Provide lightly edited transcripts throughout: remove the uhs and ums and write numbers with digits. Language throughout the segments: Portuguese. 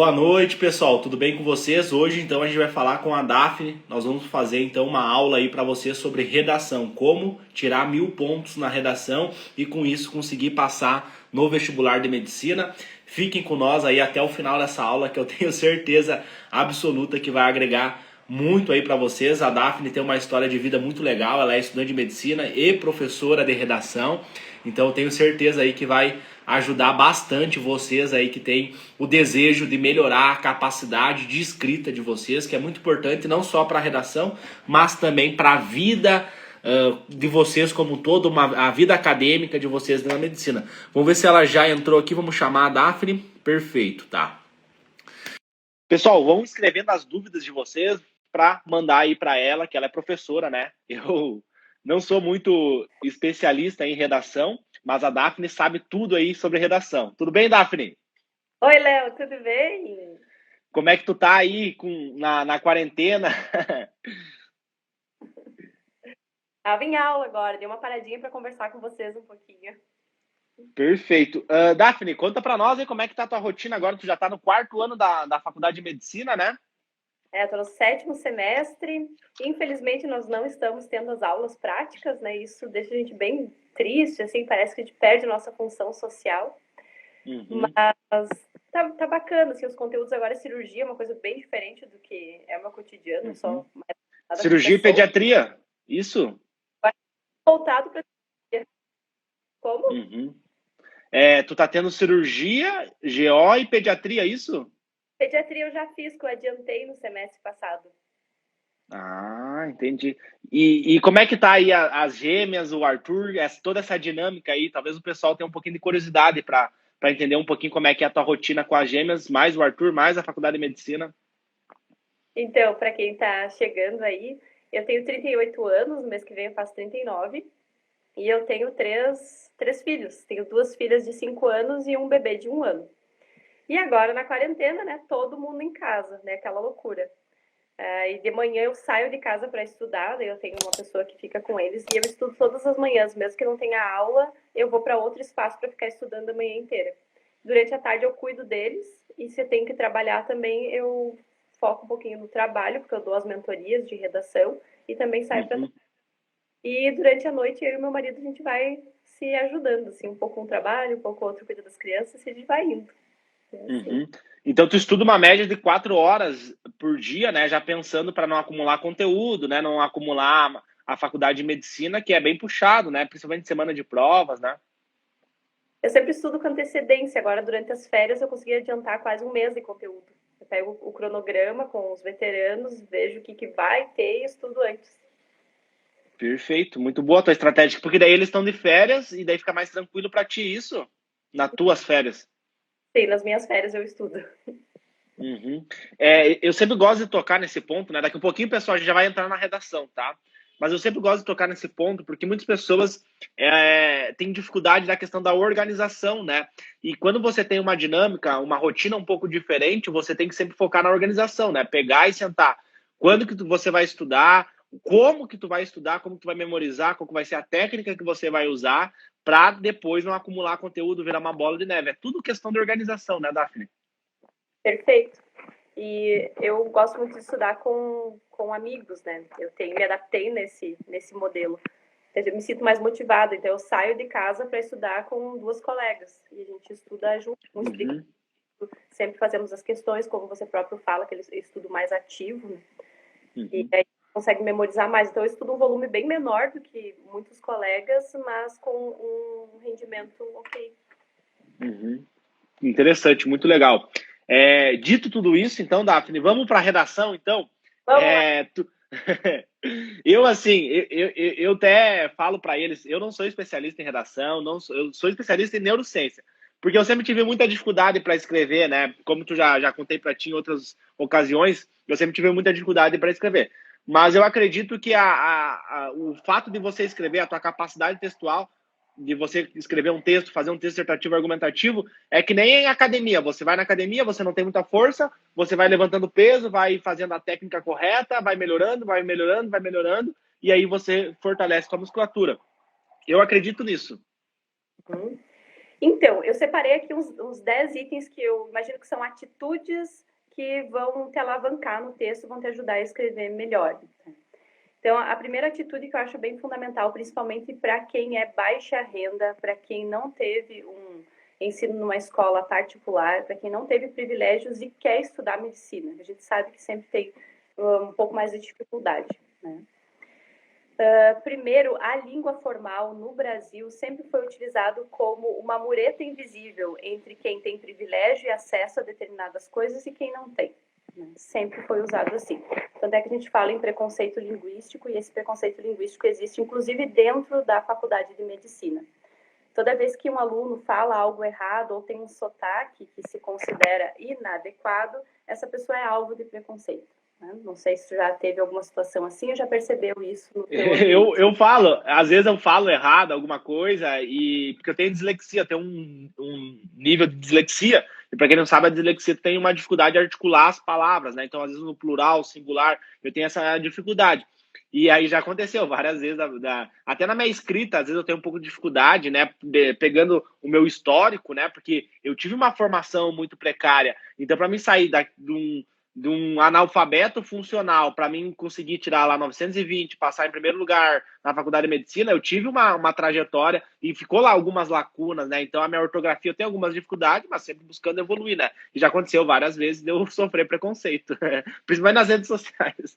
Boa noite, pessoal. Tudo bem com vocês? Hoje, então, a gente vai falar com a Daphne. Nós vamos fazer, então, uma aula aí para vocês sobre redação. Como tirar 1000 pontos na redação e, com isso, conseguir passar no vestibular de medicina. Fiquem com nós aí até o final dessa aula, que eu tenho certeza absoluta que vai agregar muito aí para vocês. A Daphne tem uma história de vida muito legal. Ela é estudante de medicina e professora de redação. Então, eu tenho certeza aí que vai ajudar bastante vocês aí que tem o desejo de melhorar a capacidade de escrita de vocês, que é muito importante não só para a redação, mas também para a vida de vocês como um todo, a vida acadêmica de vocês na medicina. Vamos ver se ela já entrou aqui, vamos chamar a Daphne. Perfeito, tá. Pessoal, vão escrevendo as dúvidas de vocês para mandar aí para ela, que ela é professora, né? Eu não sou muito especialista em redação, mas a Daphne sabe tudo aí sobre redação. Tudo bem, Daphne? Oi, Léo, tudo bem? Como é que tu tá aí na quarentena? Tava em aula agora, dei uma paradinha para conversar com vocês um pouquinho. Perfeito. Daphne, conta pra nós aí como é que tá a tua rotina agora. Tu já tá no 4º ano da faculdade de medicina, né? Tô no 7º semestre. Infelizmente, nós não estamos tendo as aulas práticas, né? Isso deixa a gente bem triste, assim, parece que a gente perde a nossa função social. Uhum. Mas tá bacana, assim, os conteúdos agora, cirurgia é uma coisa bem diferente do que é o meu cotidiano, só mais nada com Cirurgia e pessoas. pediatria, isso? Voltado para como? Uhum. Tu tá tendo cirurgia, GO e pediatria, isso? Pediatria eu já fiz, que eu adiantei no semestre passado. Ah, entendi. E como é que tá aí as gêmeas, o Arthur, toda essa dinâmica aí? Talvez o pessoal tenha um pouquinho de curiosidade para entender um pouquinho como é que é a tua rotina com as gêmeas, mais o Arthur, mais a faculdade de medicina. Então, para quem está chegando aí, eu tenho 38 anos, no mês que vem eu faço 39, e eu tenho três filhos. Tenho 2 filhas de 5 anos e um bebê de 1 ano. E agora, na quarentena, né, todo mundo em casa, né, aquela loucura. E de manhã eu saio de casa para estudar, daí eu tenho uma pessoa que fica com eles, e eu estudo todas as manhãs, mesmo que não tenha aula, eu vou para outro espaço para ficar estudando a manhã inteira. Durante a tarde eu cuido deles, e se tem que trabalhar também, eu foco um pouquinho no trabalho, porque eu dou as mentorias de redação, e também saio para. Uhum, E durante a noite eu e meu marido a gente vai se ajudando, assim, um pouco um trabalho, um pouco outro cuida das crianças, e a gente vai indo. Assim. uhum. Então tu estuda uma média de 4 horas por dia, né? Já pensando para não acumular conteúdo, né? Não acumular a faculdade de medicina, que é bem puxado, né? Principalmente semana de provas, né? Eu sempre estudo com antecedência, agora durante as férias eu consegui adiantar quase um mês de conteúdo. Eu pego o cronograma com os veteranos, vejo o que vai ter e estudo antes. Perfeito, muito boa a tua estratégia, porque daí eles estão de férias e daí fica mais tranquilo para ti isso, nas tuas férias. Sim, nas minhas férias eu estudo. Uhum. Eu sempre gosto de tocar nesse ponto, né? Daqui a pouquinho, pessoal, a gente já vai entrar na redação, tá? Mas eu sempre gosto de tocar nesse ponto porque muitas pessoas têm dificuldade da questão da organização, né? E quando você tem uma dinâmica, uma rotina um pouco diferente, você tem que sempre focar na organização, né? Pegar e sentar. Quando que você vai estudar, como que tu vai estudar, como que tu vai memorizar, qual que vai ser a técnica que você vai usar para depois não acumular conteúdo, virar uma bola de neve. É tudo questão de organização, né, Daphne? Perfeito. E eu gosto muito de estudar com amigos, né? Me adaptei nesse modelo. Eu me sinto mais motivada, então eu saio de casa para estudar com 2 colegas. E a gente estuda junto, um explica, Uhum, sempre fazemos as questões, como você próprio fala, aquele estudo mais ativo, né? E uhum. aí consegue memorizar mais. Então eu estudo um volume bem menor do que muitos colegas, mas com um rendimento ok. Uhum. Interessante, muito legal. Dito tudo isso, então, Daphne, vamos para a redação, então. Vamos lá. Eu, assim, eu até falo para eles, eu não sou especialista em redação, eu sou especialista em neurociência, porque eu sempre tive muita dificuldade para escrever, né? Como tu já contei para ti em outras ocasiões, eu sempre tive muita dificuldade para escrever. Mas eu acredito que o fato de você escrever, a tua capacidade textual, de você escrever um texto, fazer um texto dissertativo argumentativo, é que nem em academia. Você vai na academia, você não tem muita força, você vai levantando peso, vai fazendo a técnica correta, vai melhorando, vai melhorando, vai melhorando, e aí você fortalece sua musculatura. Eu acredito nisso. Uhum. Então, eu separei aqui uns 10 itens que eu imagino que são atitudes que vão te alavancar no texto, vão te ajudar a escrever melhor. Então, a primeira atitude que eu acho bem fundamental, principalmente para quem é baixa renda, para quem não teve um ensino numa escola particular, para quem não teve privilégios e quer estudar medicina. A gente sabe que sempre tem um pouco mais de dificuldade, né? Primeiro, a língua formal no Brasil sempre foi utilizado como uma mureta invisível entre quem tem privilégio e acesso a determinadas coisas e quem não tem. Sempre foi usado assim. Tanto é que a gente fala em preconceito linguístico, e esse preconceito linguístico existe inclusive dentro da faculdade de medicina. Toda vez que um aluno fala algo errado ou tem um sotaque que se considera inadequado, essa pessoa é alvo de preconceito. Não sei se já teve alguma situação assim ou já percebeu isso no teu ambiente. Eu falo, às vezes eu falo errado alguma coisa, e porque eu tenho dislexia, eu tenho um nível de dislexia, e para quem não sabe, a dislexia tem uma dificuldade de articular as palavras, né? Então, às vezes no plural, singular, eu tenho essa dificuldade. E aí já aconteceu várias vezes, até na minha escrita, às vezes eu tenho um pouco de dificuldade, né? Pegando o meu histórico, né? Porque eu tive uma formação muito precária, então para mim sair de um analfabeto funcional para mim conseguir tirar lá 920, passar em primeiro lugar na faculdade de medicina, eu tive uma trajetória e ficou lá algumas lacunas, né? Então a minha ortografia eu tenho algumas dificuldades, mas sempre buscando evoluir, né? E já aconteceu várias vezes de eu sofrer preconceito, principalmente nas redes sociais.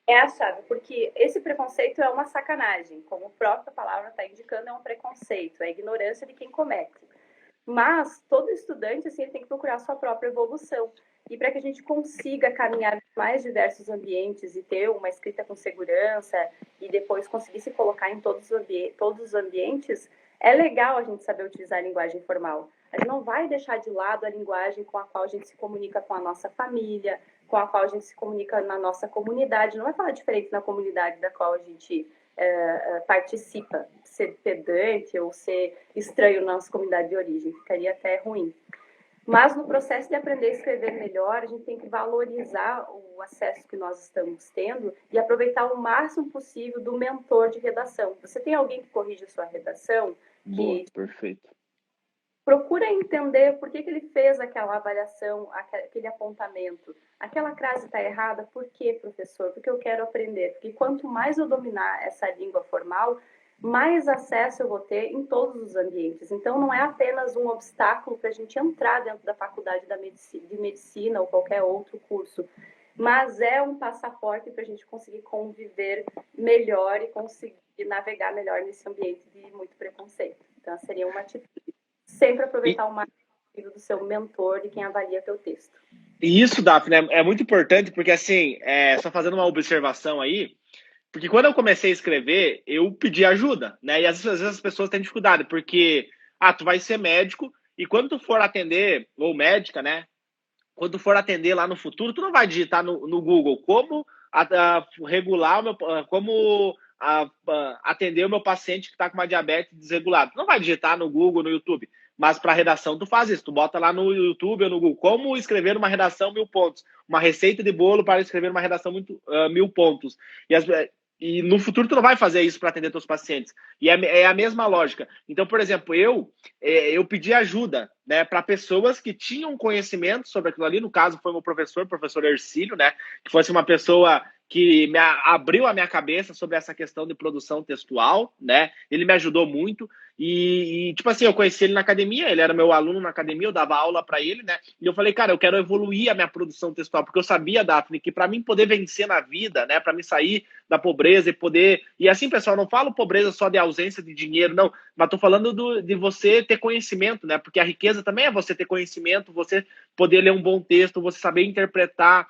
É a chave, porque esse preconceito é uma sacanagem, como a própria palavra está indicando, é um preconceito, é a ignorância de quem comete. Mas todo estudante assim, tem que procurar a sua própria evolução. E para que a gente consiga caminhar em mais diversos ambientes e ter uma escrita com segurança e depois conseguir se colocar em todos os ambientes, é legal a gente saber utilizar a linguagem formal. A gente não vai deixar de lado a linguagem com a qual a gente se comunica com a nossa família, com a qual a gente se comunica na nossa comunidade. Não vai falar diferente na comunidade da qual a gente participa. Ser pedante ou ser estranho na nossa comunidade de origem, ficaria até ruim. Mas no processo de aprender a escrever melhor, a gente tem que valorizar o acesso que nós estamos tendo e aproveitar o máximo possível do mentor de redação. Você tem alguém que corrige a sua redação? Boa, perfeito. Procura entender por que ele fez aquela avaliação, aquele apontamento. Aquela frase está errada, por quê, professor? Porque eu quero aprender. Porque quanto mais eu dominar essa língua formal, mais acesso eu vou ter em todos os ambientes. Então, não é apenas um obstáculo para a gente entrar dentro da faculdade de medicina ou qualquer outro curso, mas é um passaporte para a gente conseguir conviver melhor e conseguir navegar melhor nesse ambiente de muito preconceito. Então, seria uma atitude. Sempre aproveitar o máximo do seu mentor, de quem avalia teu texto. E isso, Daphne, é muito importante, porque assim, só fazendo uma observação aí, porque quando eu comecei a escrever, eu pedi ajuda, né? E às vezes as pessoas têm dificuldade, porque, tu vai ser médico, e quando tu for atender, ou médica, né? Quando tu for atender lá no futuro, tu não vai digitar no Google como regular o meu, como atender o meu paciente que está com uma diabetes desregulada. Tu não vai digitar no Google, no YouTube. Mas para redação tu faz isso. Tu bota lá no YouTube ou no Google como escrever uma redação 1000 pontos. Uma receita de bolo para escrever uma redação 1000 pontos. E no futuro tu não vai fazer isso para atender teus pacientes. E é a mesma lógica. Então, por exemplo, eu pedi ajuda, né, para pessoas que tinham conhecimento sobre aquilo ali. No caso, foi meu professor, professor Ercílio, né, que fosse uma pessoa que abriu a minha cabeça sobre essa questão de produção textual, né? Ele me ajudou muito. Tipo assim, eu conheci ele na academia, ele era meu aluno na academia, eu dava aula para ele, né? E eu falei, cara, eu quero evoluir a minha produção textual, porque eu sabia, Daphne, que para mim poder vencer na vida, né, para mim sair da pobreza e poder. E assim, pessoal, não falo pobreza só de ausência de dinheiro, não, mas tô falando de você ter conhecimento, né? Porque a riqueza também é você ter conhecimento, você poder ler um bom texto, você saber interpretar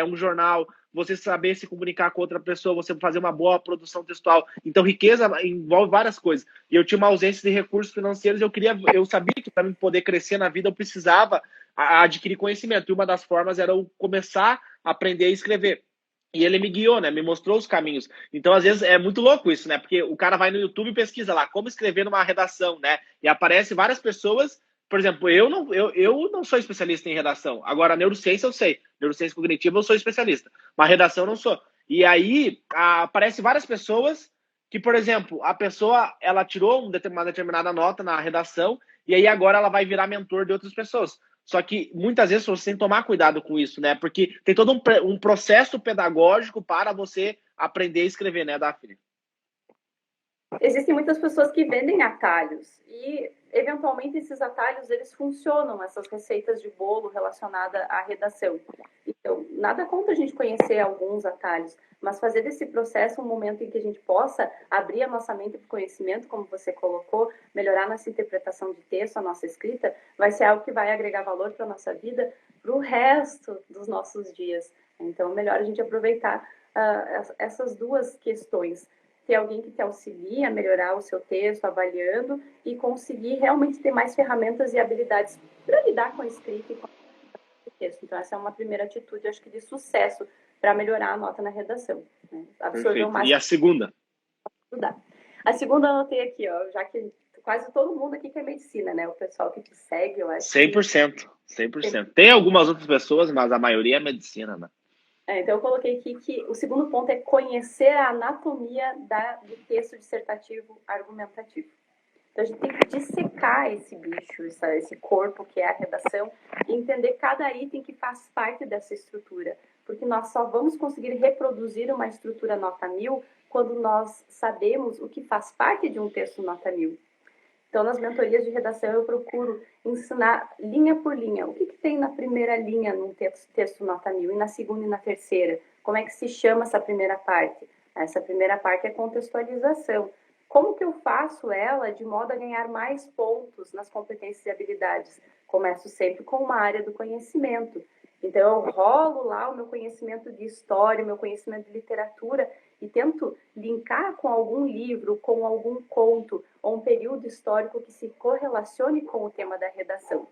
um jornal, você saber se comunicar com outra pessoa, você fazer uma boa produção textual. Então, riqueza envolve várias coisas. E eu tinha uma ausência de recursos financeiros, eu sabia que para poder crescer na vida eu precisava adquirir conhecimento. E uma das formas era eu começar a aprender a escrever. E ele me guiou, né? Me mostrou os caminhos. Então, às vezes, é muito louco isso, né? Porque o cara vai no YouTube e pesquisa lá como escrever numa redação, né? E aparece várias pessoas. Por exemplo, eu não sou especialista em redação. Agora, neurociência eu sei. Neurociência cognitiva eu sou especialista. Mas redação eu não sou. E aí, aparece várias pessoas que, por exemplo, a pessoa ela tirou uma determinada nota na redação e aí agora ela vai virar mentor de outras pessoas. Só que muitas vezes você tem que tomar cuidado com isso, né? Porque tem todo um processo pedagógico para você aprender a escrever, né, Daphne? Existem muitas pessoas que vendem atalhos e, eventualmente, esses atalhos, eles funcionam, essas receitas de bolo relacionadas à redação. Então, nada contra a gente conhecer alguns atalhos, mas fazer desse processo um momento em que a gente possa abrir a nossa mente para o conhecimento, como você colocou, melhorar nossa interpretação de texto, a nossa escrita, vai ser algo que vai agregar valor para a nossa vida para o resto dos nossos dias. Então, é melhor a gente aproveitar essas duas questões, ter alguém que te auxilie a melhorar o seu texto, avaliando, e conseguir realmente ter mais ferramentas e habilidades para lidar com a escrita e com o texto. Então, essa é uma primeira atitude, acho que, de sucesso para melhorar a nota na redação. Né? Absorver o Perfeito. E máximo a segunda? que estudar. A segunda eu anotei aqui, ó, já que quase todo mundo aqui quer medicina, né? O pessoal que te segue, eu acho que 100%. 100%. Tem algumas outras pessoas, mas a maioria é medicina, né? Então, eu coloquei aqui que o segundo ponto é conhecer a anatomia do texto dissertativo argumentativo. Então, a gente tem que dissecar esse bicho, esse corpo que é a redação, e entender cada item que faz parte dessa estrutura. Porque nós só vamos conseguir reproduzir uma estrutura nota 1000 quando nós sabemos o que faz parte de um texto nota 1000. Então, nas mentorias de redação, eu procuro ensinar linha por linha. O que tem na primeira linha num texto nota 1000 e na segunda e na terceira? Como é que se chama essa primeira parte? Essa primeira parte é contextualização. Como que eu faço ela de modo a ganhar mais pontos nas competências e habilidades? Começo sempre com uma área do conhecimento. Então, eu rolo lá o meu conhecimento de história, o meu conhecimento de literatura, e tento linkar com algum livro, com algum conto, ou um período histórico que se correlacione com o tema da redação.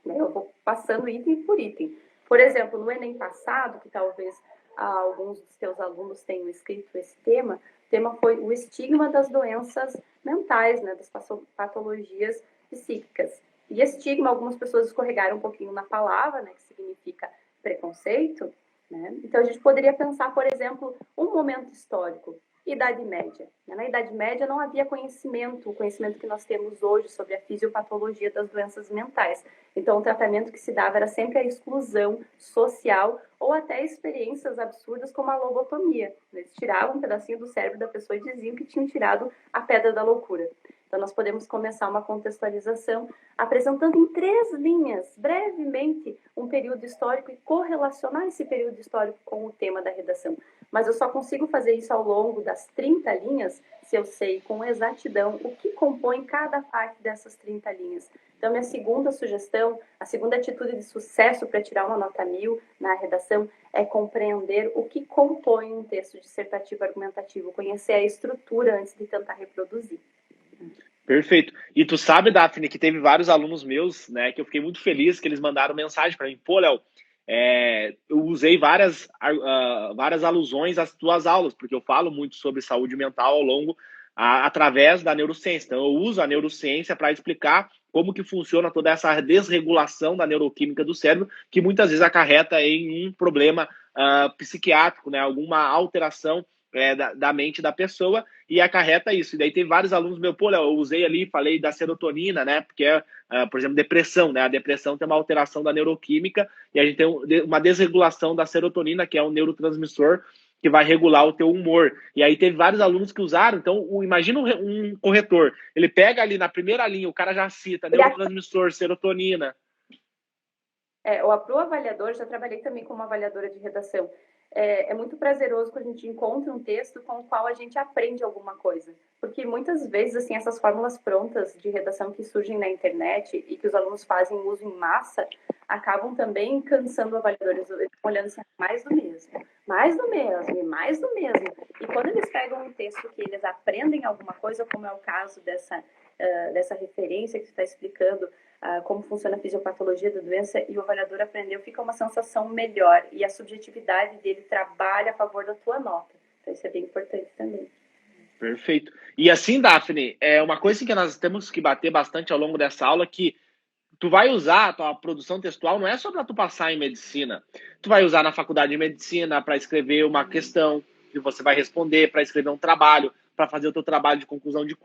Eu vou passando item por item. Por exemplo, no Enem passado, que talvez alguns dos teus alunos tenham escrito esse tema, o tema foi o estigma das doenças mentais, né, das patologias psíquicas. E estigma, algumas pessoas escorregaram um pouquinho na palavra, né, que significa preconceito, né? Então, a gente poderia pensar, por exemplo, um momento histórico, Idade Média. Na Idade Média não havia conhecimento, o conhecimento que nós temos hoje sobre a fisiopatologia das doenças mentais. Então, o tratamento que se dava era sempre a exclusão social ou até experiências absurdas como a lobotomia. Eles tiravam um pedacinho do cérebro da pessoa e diziam que tinham tirado a pedra da loucura. Então, nós podemos começar uma contextualização apresentando em 3 linhas, brevemente, um período histórico e correlacionar esse período histórico com o tema da redação. Mas eu só consigo fazer isso ao longo das 30 linhas se eu sei com exatidão o que compõe cada parte dessas 30 linhas. Então, minha segunda sugestão, a segunda atitude de sucesso para tirar uma nota 1000 na redação é compreender o que compõe um texto dissertativo argumentativo, conhecer a estrutura antes de tentar reproduzir. Perfeito. E tu sabe, Daphne, que teve vários alunos meus, né, que eu fiquei muito feliz que eles mandaram mensagem para mim. Pô, Léo, eu usei várias alusões às tuas aulas, porque eu falo muito sobre saúde mental ao longo, através da neurociência. Então, eu uso a neurociência para explicar como que funciona toda essa desregulação da neuroquímica do cérebro, que muitas vezes acarreta em um problema psiquiátrico, né, alguma alteração da mente da pessoa, e acarreta isso. E daí tem vários alunos meus, pô, Léo, eu usei ali, falei da serotonina, né, porque por exemplo, depressão, né, a depressão tem uma alteração da neuroquímica, e a gente tem uma desregulação da serotonina, que é um neurotransmissor que vai regular o teu humor. E aí teve vários alunos que usaram, então imagina um corretor, ele pega ali na primeira linha, o cara já cita neurotransmissor, serotonina. Pro avaliador, já trabalhei também como avaliadora de redação. É muito prazeroso quando a gente encontra um texto com o qual a gente aprende alguma coisa. Porque muitas vezes, assim, essas fórmulas prontas de redação que surgem na internet e que os alunos fazem uso em massa, acabam também cansando avaliadores, olhando assim, mais do mesmo, mais do mesmo, e mais do mesmo. E quando eles pegam um texto que eles aprendem alguma coisa, como é o caso dessa referência que você está explicando, como funciona a fisiopatologia da doença, e o avaliador aprendeu, fica uma sensação melhor, e a subjetividade dele trabalha a favor da tua nota. Então isso é bem importante também. Perfeito. E assim, Daphne, é uma coisa que nós temos que bater bastante ao longo dessa aula, que tu vai usar a tua produção textual não é só para tu passar em medicina. Tu vai usar na faculdade de medicina para escrever uma questão que você vai responder, para escrever um trabalho, para fazer o teu trabalho de conclusão de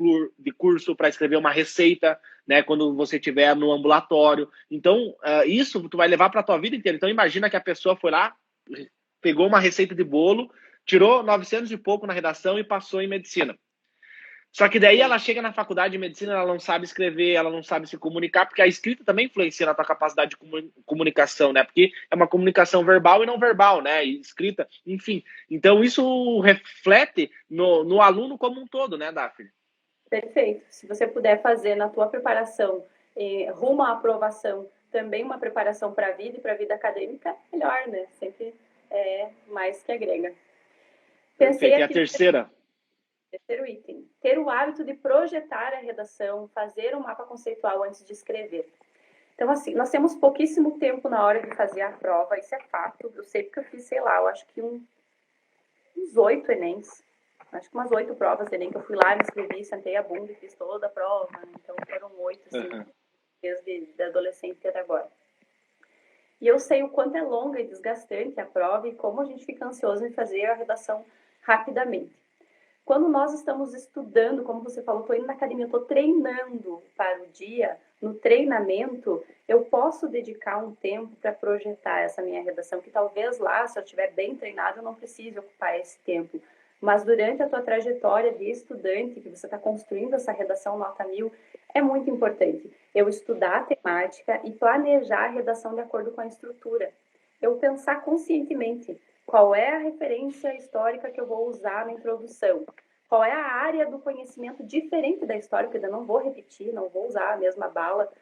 curso, para escrever uma receita, né, quando você estiver no ambulatório. Então, isso tu vai levar para a tua vida inteira. Então, imagina que a pessoa foi lá, pegou uma receita de bolo, tirou 900 e pouco na redação e passou em medicina. Só que daí ela chega na faculdade de medicina, ela não sabe escrever, ela não sabe se comunicar, porque a escrita também influencia na tua capacidade de comunicação, né? Porque é uma comunicação verbal e não verbal, né? E escrita, enfim. Então isso reflete no aluno como um todo, né, Daphne? Perfeito. Se você puder fazer na tua preparação rumo à aprovação também uma preparação para a vida e para a vida acadêmica, melhor, né? Sempre é mais que agrega. Pensei Perfeito. E a aqui terceira? Terceiro item. Ter o hábito de projetar a redação, fazer um mapa conceitual antes de escrever. Então, assim, nós temos pouquíssimo tempo na hora de fazer a prova, isso é fato. Eu sei porque eu fiz, sei lá, eu acho que uns 8 Enems. Acho que umas 8 provas de Enem que eu fui lá, me inscrevi, sentei a bunda e fiz toda a prova. Né? Então, foram 8, assim, desde adolescente até agora. E eu sei o quanto é longa e desgastante a prova e como a gente fica ansioso em fazer a redação rapidamente. Quando nós estamos estudando, como você falou, estou indo na academia, estou treinando para o dia, no treinamento, eu posso dedicar um tempo para projetar essa minha redação, que talvez lá, se eu estiver bem treinado, eu não precise ocupar esse tempo. Mas durante a tua trajetória de estudante, que você está construindo essa redação nota 1000, é muito importante eu estudar a temática e planejar a redação de acordo com a estrutura. Eu pensar conscientemente qual é a referência histórica que eu vou usar na introdução, qual é a área do conhecimento diferente da história, porque eu não vou repetir, não vou usar a mesma bala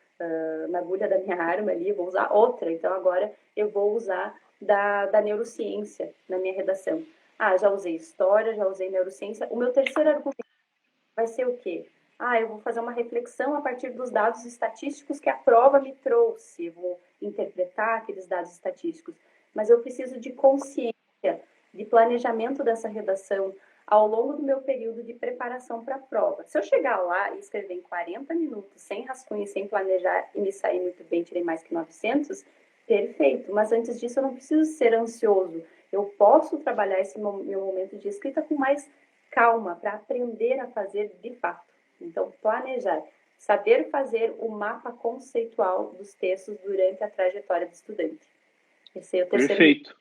na agulha da minha arma ali, vou usar outra. Então, agora eu vou usar da neurociência na minha redação. Ah, já usei história, já usei neurociência. O meu terceiro argumento vai ser o quê? Ah, eu vou fazer uma reflexão a partir dos dados estatísticos que a prova me trouxe. Eu vou interpretar aqueles dados estatísticos. Mas eu preciso de consciência, de planejamento dessa redação ao longo do meu período de preparação para a prova. Se eu chegar lá e escrever em 40 minutos, sem rascunho, sem planejar e me sair muito bem, tirei mais que 900, perfeito. Mas antes disso eu não preciso ser ansioso. Eu posso trabalhar esse meu momento de escrita com mais calma, para aprender a fazer de fato. Então, planejar. Saber fazer o mapa conceitual dos textos durante a trajetória do estudante. Esse é o terceiro. Perfeito.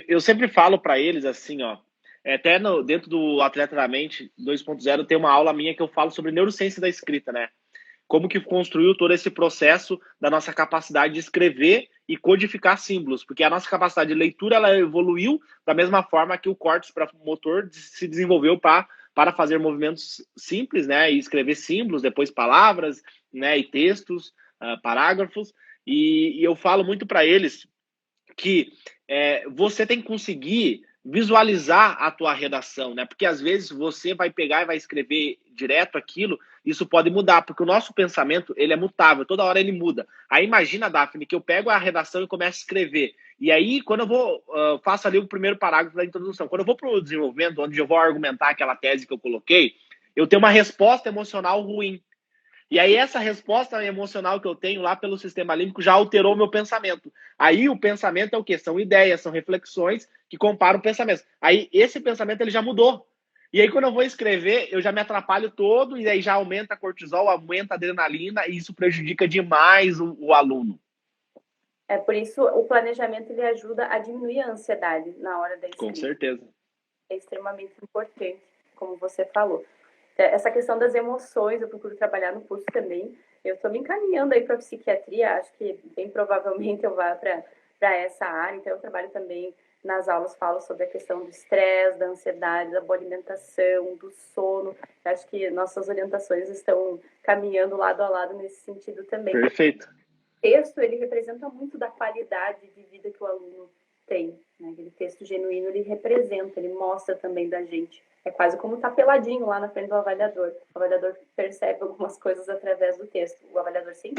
Eu sempre falo para eles assim, ó, até dentro do Atleta da Mente 2.0 tem uma aula minha que eu falo sobre neurociência da escrita, né? Como que construiu todo esse processo da nossa capacidade de escrever e codificar símbolos, porque a nossa capacidade de leitura ela evoluiu da mesma forma que o córtex motor se desenvolveu para fazer movimentos simples, né, e escrever símbolos, depois palavras, né, e textos, parágrafos, e eu falo muito para eles que você tem que conseguir visualizar a tua redação, né? Porque às vezes você vai pegar e vai escrever direto aquilo, isso pode mudar, porque o nosso pensamento, ele é mutável, toda hora ele muda. Aí imagina, Daphne, que eu pego a redação e começo a escrever. E aí, quando eu vou, faço ali o primeiro parágrafo da introdução, quando eu vou para o desenvolvimento, onde eu vou argumentar aquela tese que eu coloquei, eu tenho uma resposta emocional ruim. E aí essa resposta emocional que eu tenho lá pelo sistema límbico já alterou o meu pensamento. Aí o pensamento é o quê? São ideias, são reflexões que comparam pensamentos. Aí esse pensamento ele já mudou. E aí quando eu vou escrever, eu já me atrapalho todo e aí já aumenta a cortisol, aumenta a adrenalina e isso prejudica demais o aluno. É por isso o planejamento ele ajuda a diminuir a ansiedade na hora da escrita. Com certeza. É extremamente importante, como você falou. Essa questão das emoções, eu procuro trabalhar no curso também. Eu estou me encaminhando aí para a psiquiatria, acho que bem provavelmente eu vá para essa área. Então, eu trabalho também nas aulas, falo sobre a questão do estresse, da ansiedade, da boa alimentação, do sono. Acho que nossas orientações estão caminhando lado a lado nesse sentido também. Perfeito. O texto, ele representa muito da qualidade de vida que o aluno tem. Né? Aquele texto genuíno, ele representa, ele mostra também da gente. É quase como estar peladinho lá na frente do avaliador. O avaliador percebe algumas coisas através do texto. O avaliador sempre...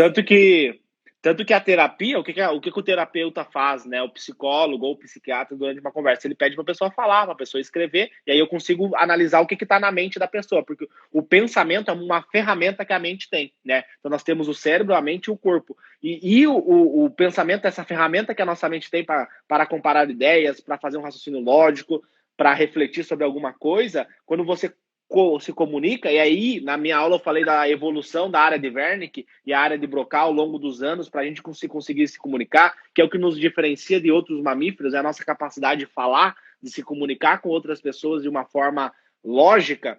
Tanto que a terapia, o que o terapeuta faz, né? O psicólogo ou o psiquiatra durante uma conversa, ele pede para a pessoa falar, para a pessoa escrever, e aí eu consigo analisar o que está na mente da pessoa, porque o pensamento é uma ferramenta que a mente tem, né? Então nós temos o cérebro, a mente e o corpo. E o pensamento é essa ferramenta que a nossa mente tem para comparar ideias, para fazer um raciocínio lógico, para refletir sobre alguma coisa, quando você se comunica, e aí na minha aula eu falei da evolução da área de Wernicke e a área de Broca ao longo dos anos para a gente conseguir se comunicar, que é o que nos diferencia de outros mamíferos, é a nossa capacidade de falar, de se comunicar com outras pessoas de uma forma lógica.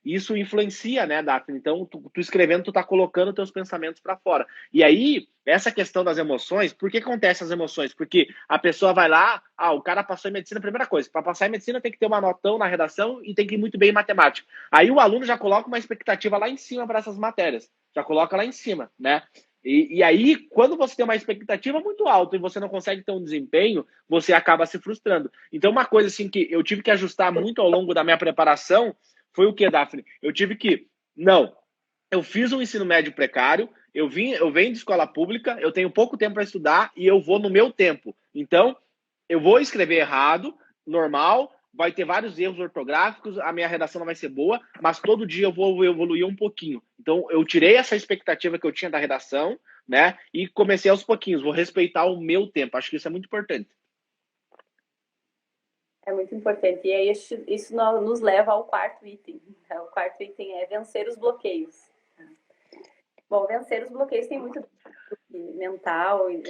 Isso influencia, né, Daphne? Então, tu escrevendo, tu tá colocando teus pensamentos para fora. E aí, essa questão das emoções, por que acontecem as emoções? Porque a pessoa vai lá, o cara passou em medicina, primeira coisa, para passar em medicina tem que ter uma notão na redação e tem que ir muito bem em matemática. Aí o aluno já coloca uma expectativa lá em cima para essas matérias, já coloca lá em cima, né? E aí, quando você tem uma expectativa muito alta e você não consegue ter um desempenho, você acaba se frustrando. Então, uma coisa assim que eu tive que ajustar muito ao longo da minha preparação foi o que, Daphne? Eu fiz um ensino médio precário, eu venho de escola pública, eu tenho pouco tempo para estudar e eu vou no meu tempo. Então, eu vou escrever errado, normal, vai ter vários erros ortográficos, a minha redação não vai ser boa, mas todo dia eu vou evoluir um pouquinho. Então, eu tirei essa expectativa que eu tinha da redação, né? E comecei aos pouquinhos, vou respeitar o meu tempo. Acho que isso é muito importante. É muito importante. E aí isso nos leva ao quarto item. O quarto item é vencer os bloqueios. Bom, vencer os bloqueios tem muito mental e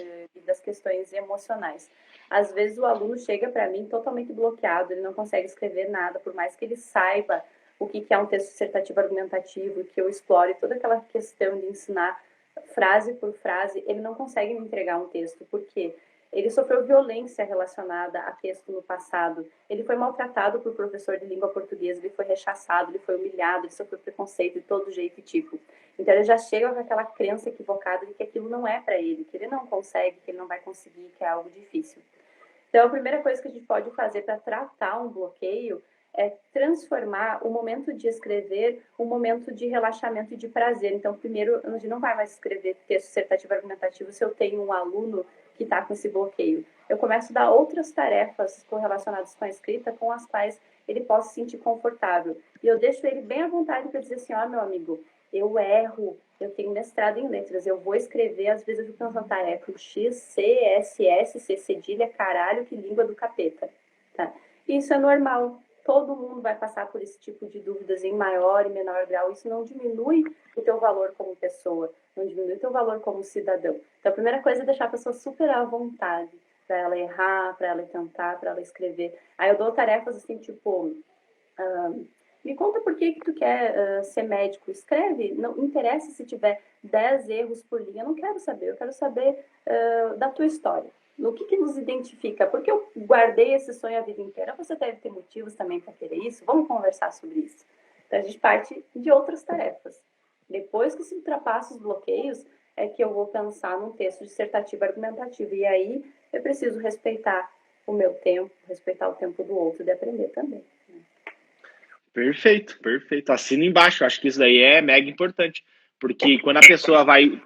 das questões emocionais. Às vezes o aluno chega para mim totalmente bloqueado, ele não consegue escrever nada, por mais que ele saiba o que é um texto dissertativo argumentativo, que eu explore toda aquela questão de ensinar frase por frase, ele não consegue me entregar um texto. Por quê? Ele sofreu violência relacionada a texto no passado. Ele foi maltratado por professor de língua portuguesa, ele foi rechaçado, ele foi humilhado, ele sofreu preconceito de todo jeito e tipo. Então ele já chega com aquela crença equivocada de que aquilo não é para ele, que ele não consegue, que ele não vai conseguir, que é algo difícil. Então a primeira coisa que a gente pode fazer para tratar um bloqueio é transformar o momento de escrever um momento de relaxamento e de prazer. Então, primeiro, a gente não vai mais escrever texto dissertativo argumentativo se eu tenho um aluno que está com esse bloqueio. Eu começo a dar outras tarefas correlacionadas com a escrita com as quais ele possa se sentir confortável. E eu deixo ele bem à vontade para dizer assim, meu amigo, eu erro, eu tenho mestrado em letras, eu vou escrever, às vezes eu fico pensando, tarefa, o X, C, S, S, C, cedilha, caralho, que língua do capeta. Tá? Isso é normal. Todo mundo vai passar por esse tipo de dúvidas em maior e menor grau. Isso não diminui o teu valor como pessoa, não diminui o teu valor como cidadão. Então, a primeira coisa é deixar a pessoa super à vontade, para ela errar, para ela tentar, para ela escrever. Aí eu dou tarefas assim, tipo, me conta por que tu quer ser médico. Escreve, não interessa se tiver 10 erros por linha, eu não quero saber, eu quero saber da tua história. No que nos identifica? Porque eu guardei esse sonho a vida inteira. Você deve ter motivos também para querer isso. Vamos conversar sobre isso. Então, a gente parte de outras tarefas. Depois que se ultrapassa os bloqueios, é que eu vou pensar num texto dissertativo argumentativo. E aí, eu preciso respeitar o meu tempo, respeitar o tempo do outro, de aprender também. Perfeito, perfeito. Assina embaixo. Acho que isso daí é mega importante. Porque quando a pessoa vai.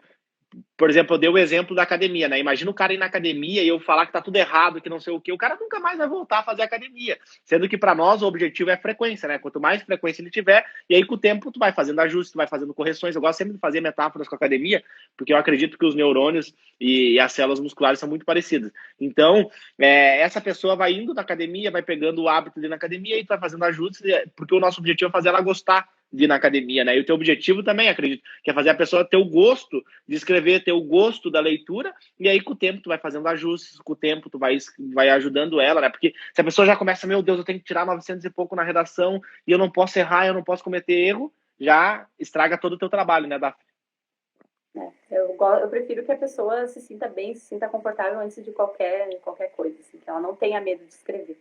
Por exemplo, eu dei o exemplo da academia, né? Imagina o cara ir na academia e eu falar que tá tudo errado, que não sei o quê. O cara nunca mais vai voltar a fazer academia. Sendo que para nós o objetivo é frequência, né? Quanto mais frequência ele tiver, e aí com o tempo tu vai fazendo ajustes, tu vai fazendo correções. Eu gosto sempre de fazer metáforas com a academia, porque eu acredito que os neurônios e as células musculares são muito parecidas. Então, essa pessoa vai indo na academia, vai pegando o hábito de ir na academia e tu vai fazendo ajustes, porque o nosso objetivo é fazer ela gostar de ir na academia, né? E o teu objetivo também, acredito, que é fazer a pessoa ter o gosto de escrever, ter o gosto da leitura, e aí com o tempo tu vai fazendo ajustes, com o tempo tu vai ajudando ela, né? Porque se a pessoa já começa, meu Deus, eu tenho que tirar 900 e pouco na redação, e eu não posso errar, eu não posso cometer erro, já estraga todo o teu trabalho, né, Daphne? Eu prefiro que a pessoa se sinta bem, se sinta confortável antes de qualquer coisa, assim, que ela não tenha medo de escrever.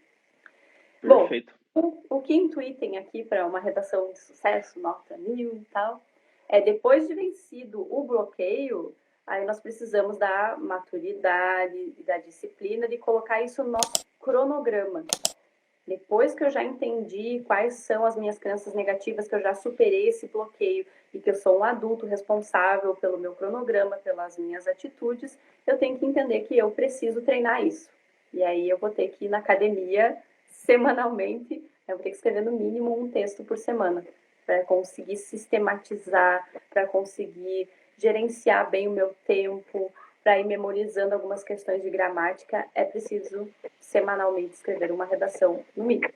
Perfeito. Bom, o quinto item aqui para uma redação de sucesso, nota 1000 e tal, é depois de vencido o bloqueio, aí nós precisamos da maturidade e da disciplina de colocar isso no nosso cronograma. Depois que eu já entendi quais são as minhas crenças negativas, que eu já superei esse bloqueio e que eu sou um adulto responsável pelo meu cronograma, pelas minhas atitudes, eu tenho que entender que eu preciso treinar isso. E aí eu vou ter que ir na academia semanalmente, eu vou ter que escrever no mínimo um texto por semana, para conseguir sistematizar, para conseguir gerenciar bem o meu tempo, para ir memorizando algumas questões de gramática, é preciso semanalmente escrever uma redação, no mínimo.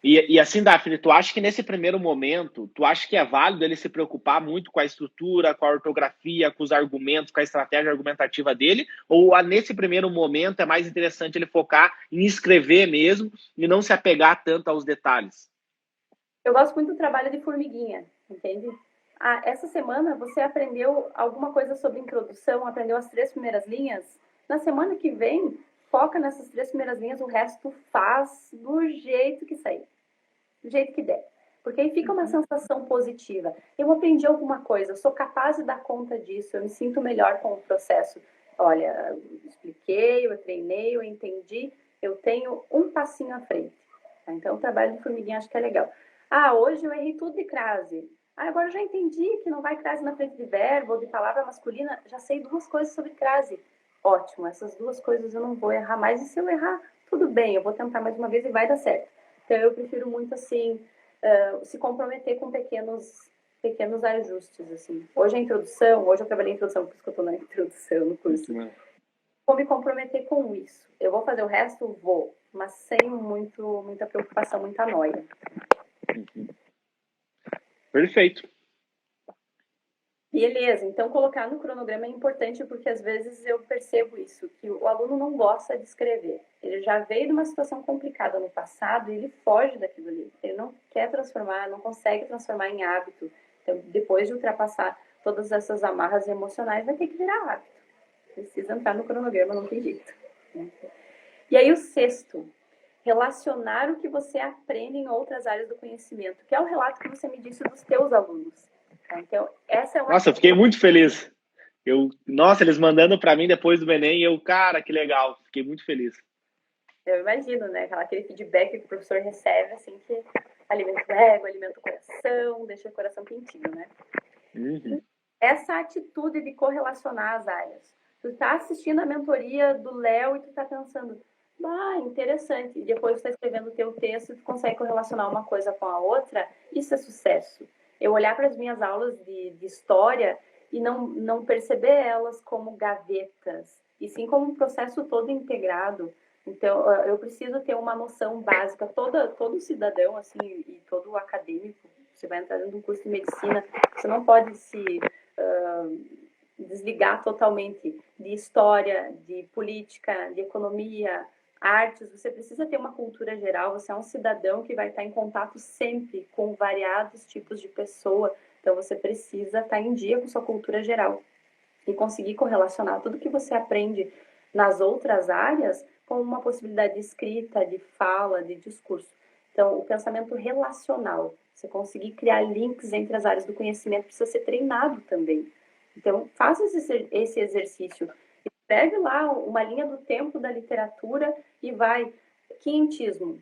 E assim, Daphne, tu acha que nesse primeiro momento, tu acha que é válido ele se preocupar muito com a estrutura, com a ortografia, com os argumentos, com a estratégia argumentativa dele? Ou nesse primeiro momento é mais interessante ele focar em escrever mesmo e não se apegar tanto aos detalhes? Eu gosto muito do trabalho de formiguinha, entende? Essa semana você aprendeu alguma coisa sobre introdução, aprendeu as 3 primeiras linhas. Na semana que vem, foca nessas 3 primeiras linhas, o resto faz do jeito que sair, do jeito que der. Porque aí fica uma sensação positiva. Eu aprendi alguma coisa, eu sou capaz de dar conta disso, eu me sinto melhor com o processo. Olha, eu expliquei, eu treinei, eu entendi, eu tenho um passinho à frente. Então, o trabalho de formiguinha acho que é legal. Hoje eu errei tudo de crase. Agora eu já entendi que não vai crase na frente de verbo ou de palavra masculina. Já sei 2 coisas sobre crase. Ótimo, essas 2 coisas eu não vou errar mais. E se eu errar, tudo bem, eu vou tentar mais uma vez e vai dar certo. Então eu prefiro muito assim, se comprometer com pequenos ajustes. Assim. Hoje eu trabalhei em introdução, por isso que eu estou na introdução no curso. Vou me comprometer com isso. Eu vou fazer o resto? Vou, mas sem muita preocupação, muita noia. Perfeito. Beleza, então colocar no cronograma é importante porque às vezes eu percebo isso, que o aluno não gosta de escrever. Ele já veio de uma situação complicada no passado e ele foge daquilo ali. Ele não quer transformar, não consegue transformar em hábito. Então, depois de ultrapassar todas essas amarras emocionais, vai ter que virar hábito. Precisa entrar no cronograma, não tem jeito. E aí o 6º, relacionar o que você aprende em outras áreas do conhecimento, que é o relato que você me disse dos teus alunos. Então, essa é uma... Nossa, eu fiquei muito feliz. Nossa, eles mandando para mim depois do Enem, cara, que legal. Fiquei muito feliz. Eu imagino, né? Aquele feedback que o professor recebe, assim, que alimenta o ego, alimenta o coração, deixa o coração quentinho, né? Essa atitude de correlacionar as áreas. Tu tá assistindo a mentoria do Léo e tu tá pensando, interessante. E depois tu tá escrevendo o teu texto e tu consegue correlacionar uma coisa com a outra. Isso é sucesso. Eu olhar para as minhas aulas de história e não perceber elas como gavetas, e sim como um processo todo integrado. Então, eu preciso ter uma noção básica. Todo cidadão, assim, e todo acadêmico, você vai entrar dentro de um curso de medicina, você não pode se desligar totalmente de história, de política, de economia, artes. Você precisa ter uma cultura geral. Você é um cidadão que vai estar em contato sempre com variados tipos de pessoa. Então, você precisa estar em dia com sua cultura geral e conseguir correlacionar tudo que você aprende nas outras áreas com uma possibilidade de escrita, de fala, de discurso. Então, o pensamento relacional, você conseguir criar links entre as áreas do conhecimento, precisa ser treinado também. Então, faça esse exercício. Escreve lá uma linha do tempo da literatura e vai. Quinhentismo.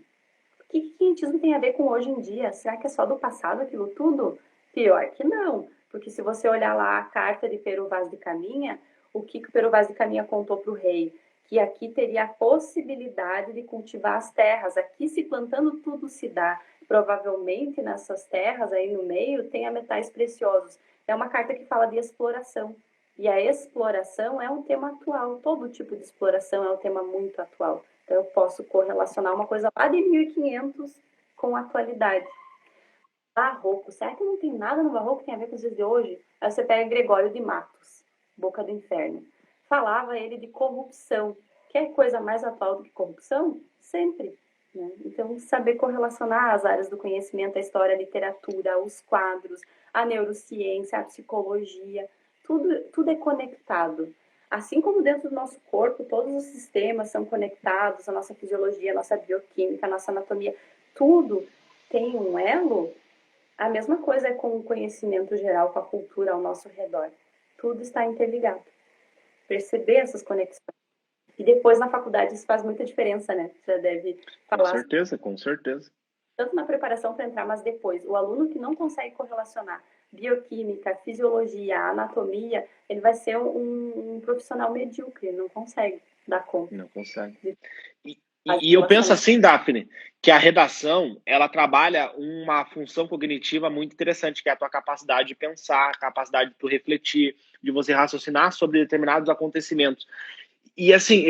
O que quinhentismo tem a ver com hoje em dia? Será que é só do passado aquilo tudo? Pior que não. Porque se você olhar lá a carta de Pero Vaz de Caminha, o que o Pero Vaz de Caminha contou para o rei? Que aqui teria a possibilidade de cultivar as terras. Aqui, se plantando, tudo se dá. Provavelmente, nessas terras aí no meio, tenha metais preciosos. É uma carta que fala de exploração. E a exploração é um tema atual. Todo tipo de exploração é um tema muito atual. Então, eu posso correlacionar uma coisa lá de 1500 com a atualidade. Barroco. Será que não tem nada no barroco que tem a ver com os dias de hoje? Aí você pega Gregório de Matos, Boca do Inferno. Falava ele de corrupção. Quer coisa mais atual do que corrupção? Sempre. Né? Então, saber correlacionar as áreas do conhecimento, a história, a literatura, os quadros, a neurociência, a psicologia, tudo é conectado. Assim como dentro do nosso corpo, todos os sistemas são conectados, a nossa fisiologia, a nossa bioquímica, a nossa anatomia, tudo tem um elo. A mesma coisa é com o conhecimento geral, com a cultura ao nosso redor. Tudo está interligado. Perceber essas conexões. E depois na faculdade isso faz muita diferença, né? Você já deve falar. Com certeza. Tanto na preparação para entrar, mas depois. O aluno que não consegue correlacionar bioquímica, fisiologia, anatomia, ele vai ser um profissional medíocre, ele não consegue dar conta. Não consegue. E eu penso assim, Daphne, que a redação, ela trabalha uma função cognitiva muito interessante, que é a tua capacidade de pensar, a capacidade de tu refletir. de você raciocinar sobre determinados acontecimentos. E assim,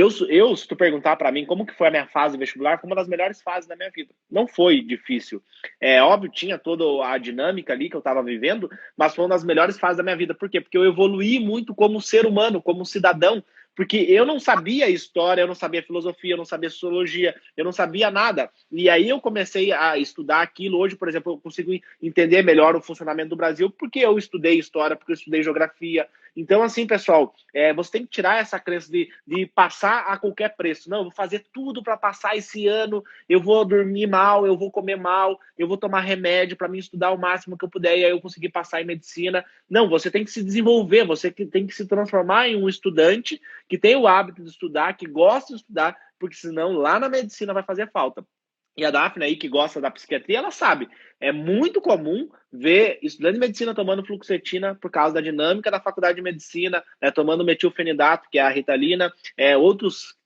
se tu perguntar para mim como que foi a minha fase vestibular, foi uma das melhores fases da minha vida. Não foi difícil. É óbvio, tinha toda a dinâmica ali que eu estava vivendo, mas foi uma das melhores fases da minha vida. Por quê? Porque eu evoluí muito como ser humano, como cidadão, porque eu não sabia história, eu não sabia filosofia, eu não sabia sociologia, eu não sabia nada. E aí eu comecei a estudar aquilo. Hoje, por exemplo, eu consigo entender melhor o funcionamento do Brasil porque eu estudei história, porque eu estudei geografia. Então, assim, pessoal, você tem que tirar essa crença de passar a qualquer preço. Não, eu vou fazer tudo para passar esse ano, eu vou dormir mal, eu vou comer mal, eu vou tomar remédio para me estudar o máximo que eu puder e aí eu conseguir passar em medicina. Não, você tem que se desenvolver, você tem que se transformar em um estudante que tem o hábito de estudar, que gosta de estudar, porque senão lá na medicina vai fazer falta. E a Daphne aí, que gosta da psiquiatria, ela sabe. É muito comum ver estudante de medicina tomando fluoxetina por causa da dinâmica da faculdade de medicina, né, tomando metilfenidato, que é a Ritalina, outros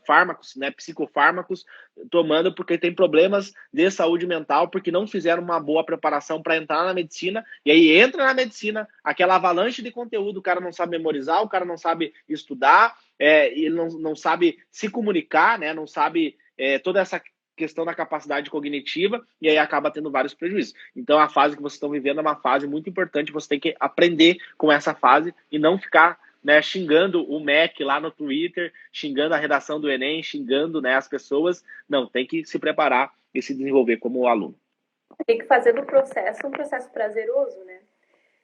fármacos, né, psicofármacos, tomando porque tem problemas de saúde mental, porque não fizeram uma boa preparação para entrar na medicina, e aí entra na medicina, aquela avalanche de conteúdo, o cara não sabe memorizar, o cara não sabe estudar, ele não sabe se comunicar, né, não sabe toda essa questão da capacidade cognitiva, e aí acaba tendo vários prejuízos. Então, a fase que vocês estão vivendo é uma fase muito importante, você tem que aprender com essa fase e não ficar, né, xingando o MEC lá no Twitter, xingando a redação do Enem, xingando, né, as pessoas. Não, tem que se preparar e se desenvolver como aluno. Tem que fazer do processo um processo prazeroso, né?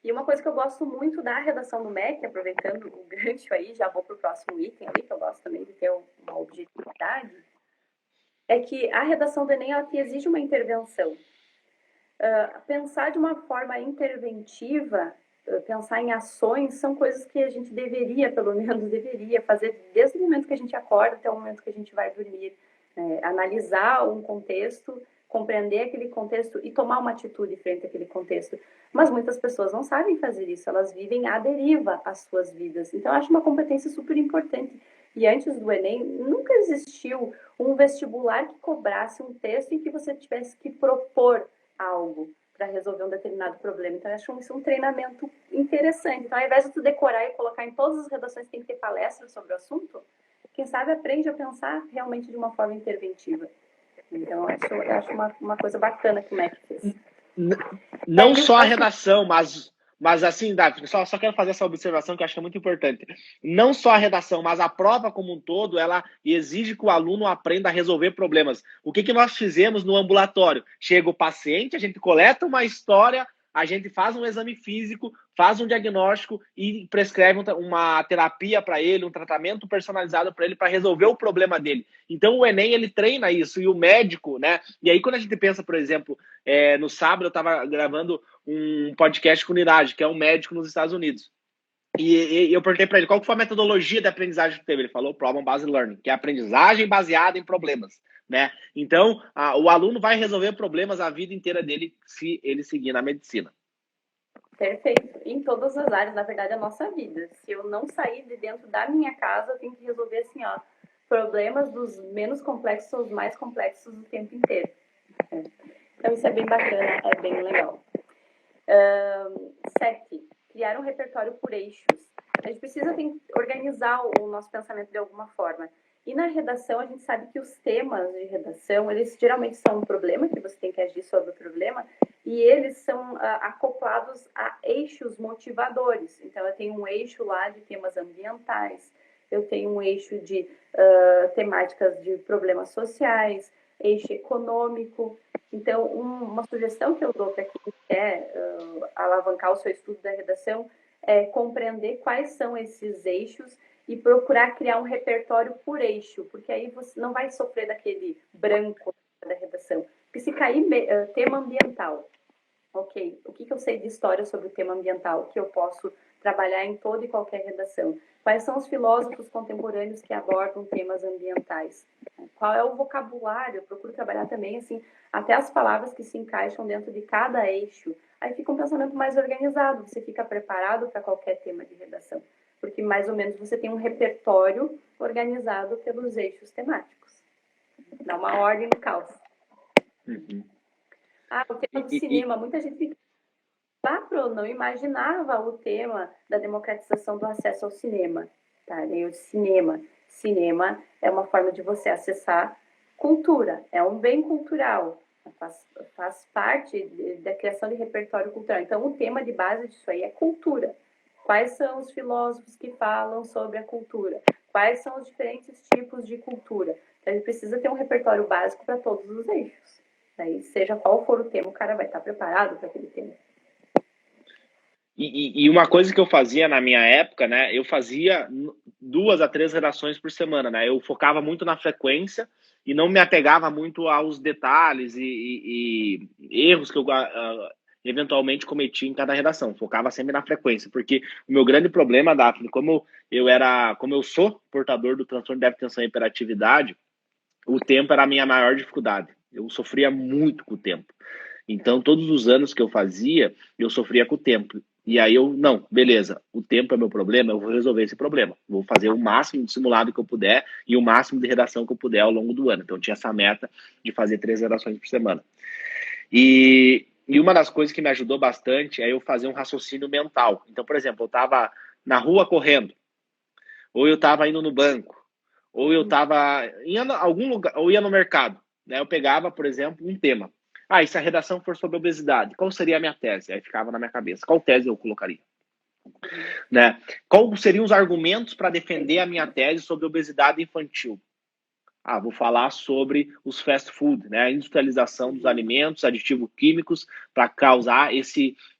E uma coisa que eu gosto muito da redação do MEC, aproveitando o gancho aí, já vou para o próximo item ali, que eu gosto também de ter uma objetividade, é que a redação do Enem, ela te exige uma intervenção. Pensar de uma forma interventiva, pensar em ações, são coisas que a gente deveria, pelo menos deveria, fazer desde o momento que a gente acorda até o momento que a gente vai dormir. Analisar um contexto, compreender aquele contexto e tomar uma atitude frente àquele contexto. Mas muitas pessoas não sabem fazer isso, elas vivem à deriva as suas vidas. Então, eu acho uma competência super importante. E antes do Enem, nunca existiu um vestibular que cobrasse um texto em que você tivesse que propor algo para resolver um determinado problema. Então, eu acho isso um treinamento interessante. Então, ao invés de tu decorar e colocar em todas as redações que tem que ter palestras sobre o assunto, quem sabe aprende a pensar realmente de uma forma interventiva. Então, eu acho uma coisa bacana que o MEC fez. Não só a redação, mas assim, Daphne, só quero fazer essa observação que eu acho que é muito importante. Não só a redação, mas a prova como um todo, ela exige que o aluno aprenda a resolver problemas. O que nós fizemos no ambulatório? Chega o paciente, a gente coleta uma história, a gente faz um exame físico, faz um diagnóstico e prescreve uma terapia para ele, um tratamento personalizado para ele para resolver o problema dele. Então o Enem, ele treina isso, e o médico, né? E aí quando a gente pensa, por exemplo, no sábado eu estava gravando um podcast com o Niraj, que é um médico nos Estados Unidos. E eu perguntei para ele qual foi a metodologia de aprendizagem que teve. Ele falou Problem-Based Learning, que é aprendizagem baseada em problemas. Né? Então, o aluno vai resolver problemas a vida inteira dele se ele seguir na medicina. Perfeito. Em todas as áreas, na verdade, a nossa vida. Se eu não sair de dentro da minha casa, eu tenho que resolver assim, ó, problemas dos menos complexos aos mais complexos o tempo inteiro. Então, isso é bem bacana, é bem legal. 7. Criar um repertório por eixos. A gente precisa organizar o nosso pensamento de alguma forma. E na redação, a gente sabe que os temas de redação, eles geralmente são um problema, que você tem que agir sobre o problema, e eles são acoplados a eixos motivadores. Então, eu tenho um eixo lá de temas ambientais, eu tenho um eixo de temáticas de problemas sociais, eixo econômico. Então, uma sugestão que eu dou para quem quer alavancar o seu estudo da redação é compreender quais são esses eixos e procurar criar um repertório por eixo, porque aí você não vai sofrer daquele branco da redação. Porque se cair tema ambiental, ok, o que eu sei de história sobre o tema ambiental que eu posso trabalhar em toda e qualquer redação? Quais são os filósofos contemporâneos que abordam temas ambientais? Qual é o vocabulário? Eu procuro trabalhar também, assim, até as palavras que se encaixam dentro de cada eixo. Aí fica um pensamento mais organizado, você fica preparado para qualquer tema de redação. Porque mais ou menos você tem um repertório organizado pelos eixos temáticos. Dá uma ordem no caos. Uhum. O tema do cinema, muita gente fica Pro não imaginava o tema da democratização do acesso ao cinema. Tá? Eu disse cinema. Cinema é uma forma de você acessar cultura, é um bem cultural, faz parte da criação de repertório cultural. Então, o tema de base disso aí é cultura. Quais são os filósofos que falam sobre a cultura? Quais são os diferentes tipos de cultura? Então, a gente precisa ter um repertório básico para todos os eixos. Daí, seja qual for o tema, o cara vai estar preparado para aquele tema. E uma coisa que eu fazia na minha época, né? Eu fazia 2 a 3 redações por semana, né? Eu focava muito na frequência e não me apegava muito aos detalhes e erros que eu eventualmente cometi em cada redação. Focava sempre na frequência, porque o meu grande problema, Daphne, como eu sou portador do transtorno de déficit de atenção e hiperatividade, o tempo era a minha maior dificuldade. Eu sofria muito com o tempo. Então, todos os anos que eu fazia, eu sofria com o tempo. E aí não, beleza, o tempo é meu problema, eu vou resolver esse problema. Vou fazer o máximo de simulado que eu puder e o máximo de redação que eu puder ao longo do ano. Então, eu tinha essa meta de fazer 3 redações por semana. E uma das coisas que me ajudou bastante é eu fazer um raciocínio mental. Então, por exemplo, eu estava na rua correndo, ou eu estava indo no banco, ou eu estava em algum lugar, ou ia no mercado. Né? Eu pegava, por exemplo, um tema. E se a redação for sobre obesidade, qual seria a minha tese? Aí ficava na minha cabeça. Qual tese eu colocaria? Né? Quais seriam os argumentos para defender a minha tese sobre obesidade infantil? Vou falar sobre os fast food, né? A industrialização dos alimentos, aditivos químicos, para causar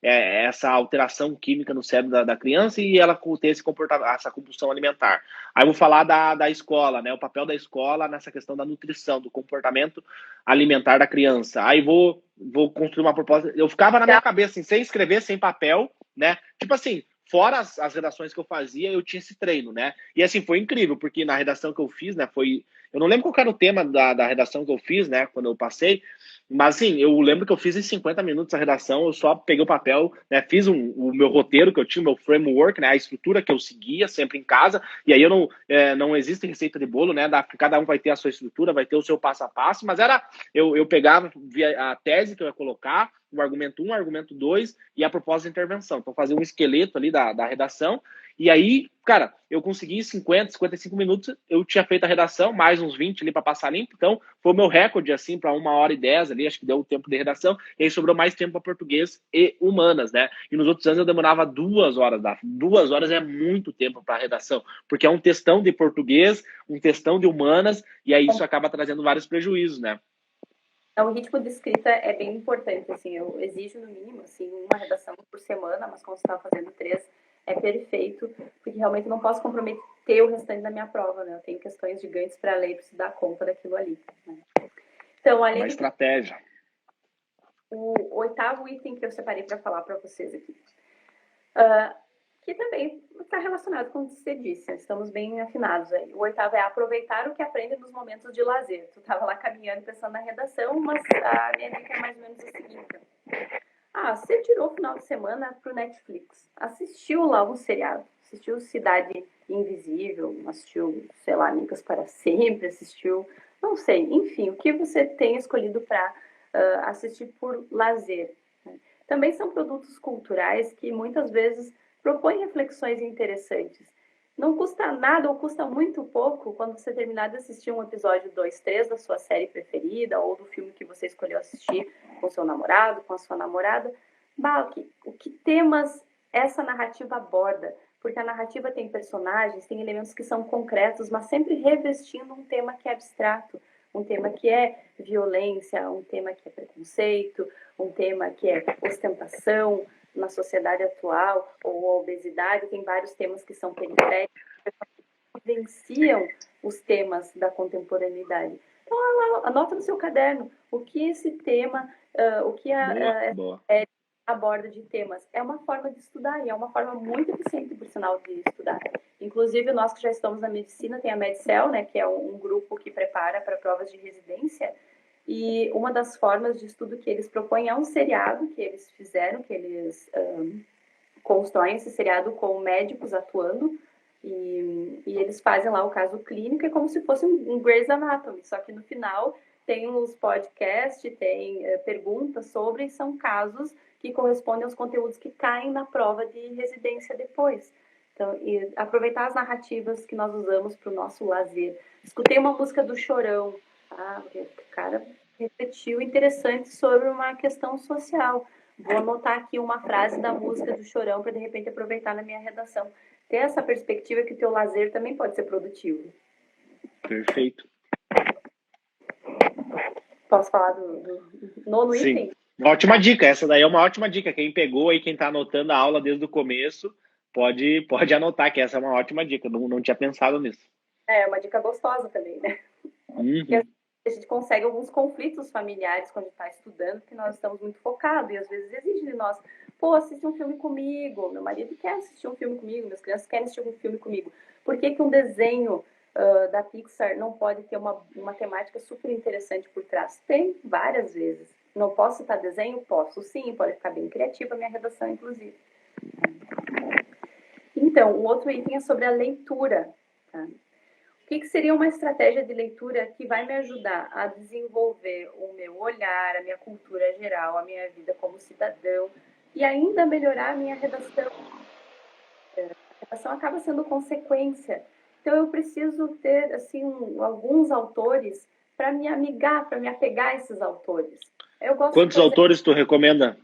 essa alteração química no cérebro da criança e ela ter essa compulsão alimentar. Aí eu vou falar da escola, né? O papel da escola nessa questão da nutrição, do comportamento alimentar da criança. Aí vou construir uma proposta. Eu ficava na minha cabeça, assim, sem escrever, sem papel, né? Tipo assim, fora as redações que eu fazia, eu tinha esse treino, né? E assim, foi incrível, porque na redação que eu fiz, né, eu não lembro qual era o tema da redação que eu fiz, né, quando eu passei, mas assim, eu lembro que eu fiz em 50 minutos a redação, eu só peguei o papel, né, fiz o meu roteiro que eu tinha, o meu framework, né, a estrutura que eu seguia sempre em casa, e aí não existe receita de bolo, né, cada um vai ter a sua estrutura, vai ter o seu passo a passo, mas eu pegava a tese que eu ia colocar, o argumento 1, o argumento 2 e a proposta de intervenção. Então, fazer um esqueleto ali da redação. E aí, cara, eu consegui 50, 55 minutos, eu tinha feito a redação, mais uns 20 ali para passar limpo. Então, foi o meu recorde, assim, para 1h10 ali, acho que deu o tempo de redação. E aí sobrou mais tempo para português e humanas, né? E nos outros anos eu demorava 2 horas, 2 horas é muito tempo para redação, porque é um textão de português, um textão de humanas, e aí isso acaba trazendo vários prejuízos, né? Então, o ritmo de escrita é bem importante, assim, eu exijo no mínimo, assim, uma redação por semana, mas como você está fazendo 3, é perfeito, porque realmente não posso comprometer o restante da minha prova, né? Eu tenho questões gigantes para ler e preciso dar conta daquilo ali. Né? Então, além uma estratégia. O 8º item que eu separei para falar para vocês aqui, que também está relacionado com o que você disse, estamos bem afinados aí. O 8º é aproveitar o que aprende nos momentos de lazer. Tu estava lá caminhando pensando na redação, mas a minha dica é mais ou menos a seguinte. Você tirou o final de semana pro Netflix, assistiu lá um seriado, assistiu Cidade Invisível, assistiu, sei lá, Amigas para Sempre, assistiu, não sei, enfim, o que você tem escolhido para assistir por lazer. Né? Também são produtos culturais que muitas vezes propõem reflexões interessantes. Não custa nada ou custa muito pouco quando você terminar de assistir um episódio 2, 3 da sua série preferida ou do filme que você escolheu assistir com seu namorado, com a sua namorada. O que temas essa narrativa aborda? Porque a narrativa tem personagens, tem elementos que são concretos, mas sempre revestindo um tema que é abstrato, um tema que é violência, um tema que é preconceito, um tema que é ostentação na sociedade atual, ou a obesidade, tem vários temas que são periféricos, que vivenciam os temas da contemporaneidade. Então, anota no seu caderno o que esse tema, o que boa. aborda de temas. É uma forma de estudar e é uma forma muito eficiente, por sinal, de estudar. Inclusive, nós que já estamos na medicina, tem a Medcel, né, que é um grupo que prepara para provas de residência, e uma das formas de estudo que eles propõem é um seriado que eles fizeram, que eles constroem esse seriado com médicos atuando, e eles fazem lá o caso clínico, é como se fosse um Grey's Anatomy, só que no final tem os podcasts, tem perguntas sobre, são casos que correspondem aos conteúdos que caem na prova de residência depois. Então, e aproveitar as narrativas que nós usamos para o nosso lazer. Escutei uma música do Chorão, tá? O cara refletiu interessante sobre uma questão social. Vou anotar aqui uma frase da música do Chorão para, de repente, aproveitar na minha redação. Ter essa perspectiva que o teu lazer também pode ser produtivo. Perfeito. Posso falar do nono item? Uma ótima dica, essa daí é uma ótima dica. Quem pegou aí, quem está anotando a aula desde o começo, pode anotar que essa é uma ótima dica. Não tinha pensado nisso. É uma dica gostosa também, né? Porque a gente consegue alguns conflitos familiares quando está estudando, porque nós estamos muito focados e às vezes exige de nós, pô, assiste um filme comigo, meu marido quer assistir um filme comigo, minhas crianças querem assistir um filme comigo. Por que um desenho da Pixar não pode ter uma temática super interessante por trás? Tem, várias vezes. Não posso citar desenho? Posso sim, pode ficar bem criativa a minha redação, inclusive. Então, o outro item é sobre a leitura. Tá? O que seria uma estratégia de leitura que vai me ajudar a desenvolver o meu olhar, a minha cultura geral, a minha vida como cidadão e ainda melhorar a minha redação? A redação acaba sendo consequência. Então, eu preciso ter assim, alguns autores para me amigar, para me apegar a esses autores. Quantos autores tu recomenda?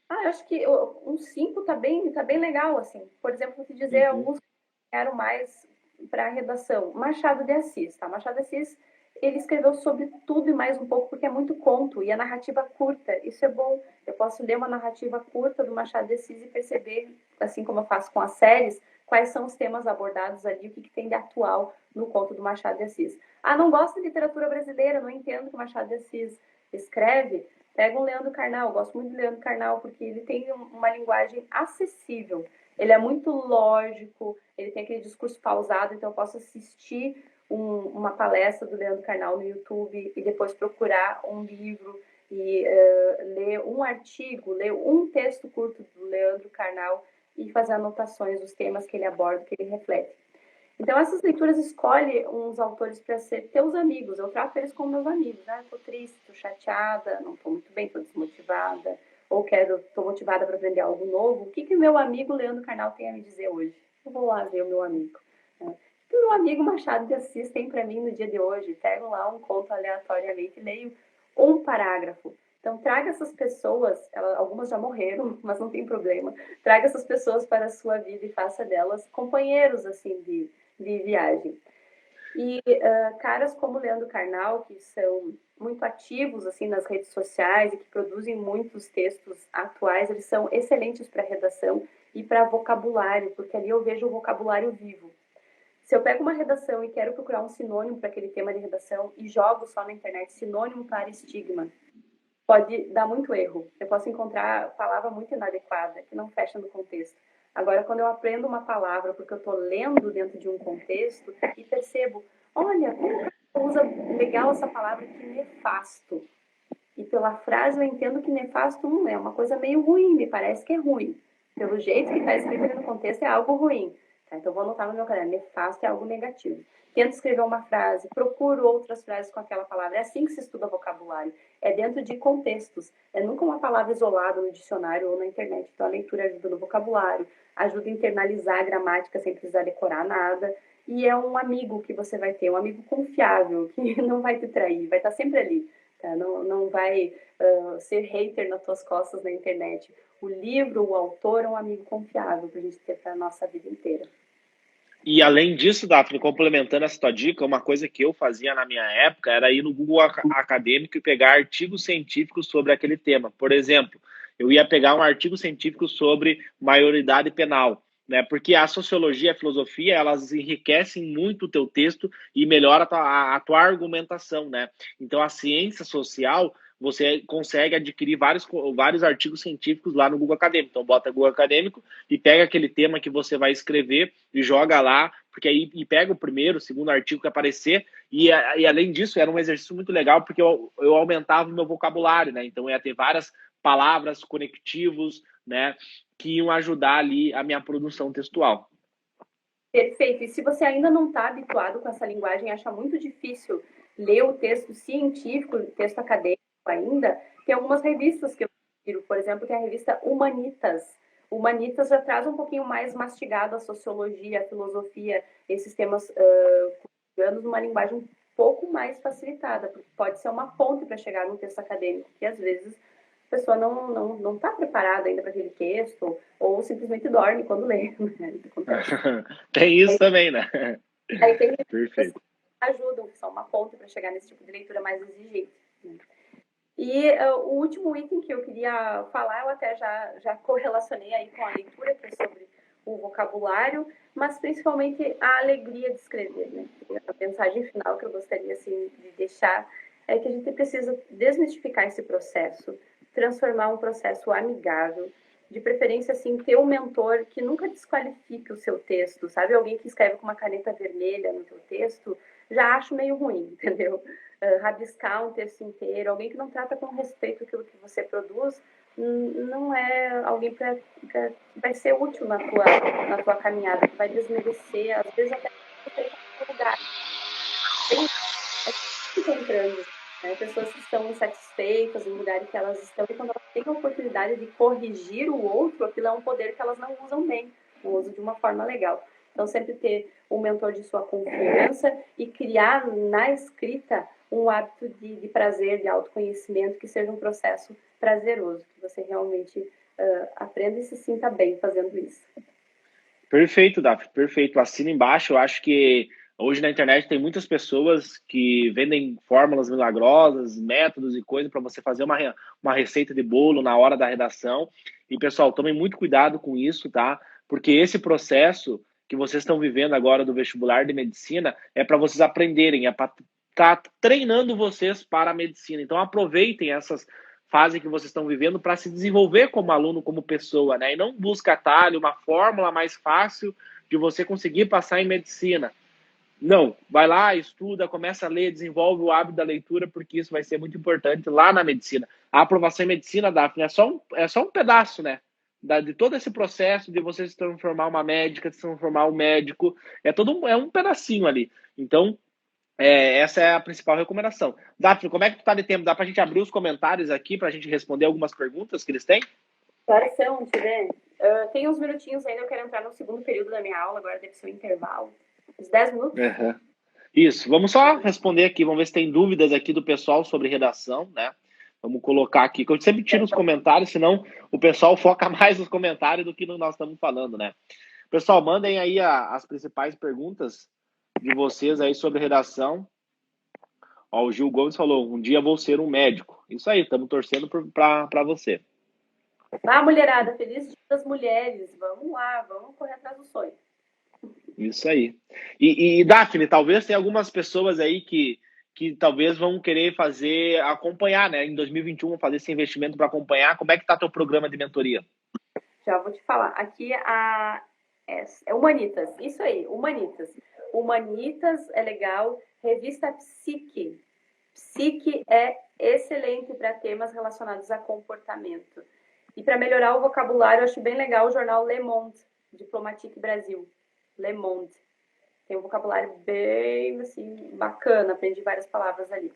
Eu acho que uns 5 tá bem legal, assim. Por exemplo, vou te dizer alguns que eu quero mais para a redação. Machado de Assis, tá? Machado de Assis, ele escreveu sobre tudo e mais um pouco, porque é muito conto, e a narrativa curta, isso é bom. Eu posso ler uma narrativa curta do Machado de Assis e perceber, assim como eu faço com as séries, quais são os temas abordados ali, o que tem de atual no conto do Machado de Assis. Não gosto de literatura brasileira, não entendo o que o Machado de Assis escreve. Pega um Leandro Carnal, eu gosto muito de Leandro Carnal, porque ele tem uma linguagem acessível. Ele é muito lógico, ele tem aquele discurso pausado, então eu posso assistir uma palestra do Leandro Carnal no YouTube e depois procurar um livro e ler um artigo, ler um texto curto do Leandro Carnal e fazer anotações dos temas que ele aborda, que ele reflete. Então, essas leituras, escolhe uns autores para ser teus amigos. Eu trato eles como meus amigos, né? Estou triste, estou chateada, não estou muito bem, estou desmotivada, ou estou motivada para aprender algo novo. O que meu amigo Leandro Carnal tem a me dizer hoje? Eu vou lá ver o meu amigo. Né? O que o meu amigo Machado de Assis tem para mim no dia de hoje? Pego lá um conto aleatoriamente e leio um parágrafo. Então, traga essas pessoas, algumas já morreram, mas não tem problema. Traga essas pessoas para a sua vida e faça delas companheiros, assim, de viagem. E caras como Leandro Carnal, que são muito ativos assim nas redes sociais e que produzem muitos textos atuais, eles são excelentes para redação e para vocabulário, porque ali eu vejo o vocabulário vivo. Se eu pego uma redação e quero procurar um sinônimo para aquele tema de redação e jogo só na internet sinônimo para estigma, pode dar muito erro. Eu posso encontrar palavra muito inadequada, que não fecha no contexto. Agora, quando eu aprendo uma palavra, porque eu estou lendo dentro de um contexto e percebo, olha, como usa legal essa palavra que nefasto. E pela frase eu entendo que nefasto não é uma coisa meio ruim, me parece que é ruim. Pelo jeito que está escrito ali no contexto é algo ruim. Tá? Então vou anotar no meu caderno, nefasto é algo negativo. Tento escrever uma frase, procuro outras frases com aquela palavra. É assim que se estuda vocabulário. É dentro de contextos. É nunca uma palavra isolada no dicionário ou na internet. Então a leitura ajuda no vocabulário, ajuda a internalizar a gramática sem precisar decorar nada. E é um amigo que você vai ter, um amigo confiável, que não vai te trair, vai estar sempre ali. Tá? Não vai ser hater nas tuas costas na internet. O livro, o autor é um amigo confiável para a gente ter para a nossa vida inteira. E além disso, Daphne, complementando essa tua dica, uma coisa que eu fazia na minha época era ir no Google Acadêmico e pegar artigos científicos sobre aquele tema. Por exemplo, eu ia pegar um artigo científico sobre maioridade penal, né? Porque a sociologia e a filosofia, elas enriquecem muito o teu texto e melhora a tua argumentação, né? Então, a ciência social, você consegue adquirir vários artigos científicos lá no Google Acadêmico. Então, bota Google Acadêmico e pega aquele tema que você vai escrever e joga lá, porque aí e pega o primeiro, o segundo artigo que aparecer, e além disso, era um exercício muito legal, porque eu aumentava o meu vocabulário, né? Então, eu ia ter várias palavras, conectivos, né, que iam ajudar ali a minha produção textual. Perfeito. E se você ainda não está habituado com essa linguagem, acha muito difícil ler o texto científico, o texto acadêmico ainda, tem algumas revistas que eu prefiro, por exemplo, tem a revista Humanitas. Humanitas já traz um pouquinho mais mastigado a sociologia, a filosofia, esses temas cotidianos, numa linguagem um pouco mais facilitada, porque pode ser uma ponte para chegar num texto acadêmico, que às vezes a pessoa não está preparada ainda para aquele texto, ou simplesmente dorme quando lê, né? Acontece. Tem isso também, né? Aí tem revistas Perfeito. que ajudam, que são uma ponte para chegar nesse tipo de leitura mais exigente. Né? E o último item que eu queria falar, eu até já correlacionei aí com a leitura, que é sobre o vocabulário, mas principalmente a alegria de escrever. Né? A mensagem final que eu gostaria assim, de deixar é que a gente precisa desmistificar esse processo, transformar um processo amigável, de preferência, assim, ter um mentor que nunca desqualifique o seu texto, sabe? Alguém que escreve com uma caneta vermelha no teu texto, já acho meio ruim, entendeu? Rabiscar um texto inteiro, alguém que não trata com respeito aquilo que você produz, não é alguém que vai ser útil na tua caminhada, que vai desmerecer, às vezes até no lugar. Tem encontrando, né? Pessoas que estão insatisfeitas no lugar que elas estão, e quando elas têm a oportunidade de corrigir o outro, aquilo é um poder que elas não usam bem, não usam de uma forma legal. Então, sempre ter um mentor de sua confiança e criar na escrita um hábito de prazer, de autoconhecimento, que seja um processo prazeroso, que você realmente aprenda e se sinta bem fazendo isso. Perfeito, Daf, perfeito. Assina embaixo. Eu acho que hoje na internet tem muitas pessoas que vendem fórmulas milagrosas, métodos e coisas para você fazer uma receita de bolo na hora da redação. E, pessoal, tomem muito cuidado com isso, tá? Porque esse processo que vocês estão vivendo agora do vestibular de medicina é para vocês aprenderem, é para estar treinando vocês para a medicina. Então, aproveitem essas fase que vocês estão vivendo para se desenvolver como aluno, como pessoa, né? E não busca atalho, uma fórmula mais fácil de você conseguir passar em medicina. Não, vai lá, estuda, começa a ler, desenvolve o hábito da leitura, porque isso vai ser muito importante lá na medicina. A aprovação em medicina, Daphne, é só um pedaço, né? De todo esse processo de você se transformar uma médica, se transformar um médico, é um pedacinho ali. Então, essa é a principal recomendação. Daphne, como é que tu tá de tempo? Dá pra gente abrir os comentários aqui pra gente responder algumas perguntas que eles têm? Agora são, deixa eu ver. Tem uns minutinhos ainda, eu quero entrar no segundo período da minha aula, agora deve ser um intervalo. Uns 10 minutos? Uhum. Isso, vamos só responder aqui, vamos ver se tem dúvidas aqui do pessoal sobre redação, né? Vamos colocar aqui, que eu sempre tiro os comentários, senão o pessoal foca mais nos comentários do que no nós estamos falando, né? Pessoal, mandem aí as principais perguntas de vocês aí sobre redação. Ó, o Gil Gomes falou, um dia vou ser um médico. Isso aí, estamos torcendo para você. Ah, mulherada, feliz dia das mulheres. Vamos lá, vamos correr atrás do sonho. Isso aí. E Daphne, talvez tenha algumas pessoas aí que talvez vão querer acompanhar, né? Em 2021, fazer esse investimento para acompanhar. Como é que está teu programa de mentoria? Já vou te falar. Aqui é Humanitas. Isso aí, Humanitas. Humanitas é legal. Revista Psique. Psique é excelente para temas relacionados a comportamento. E para melhorar o vocabulário, eu acho bem legal o jornal Le Monde, Diplomatique Brasil. Le Monde. Tem um vocabulário bem assim, bacana, aprendi várias palavras ali.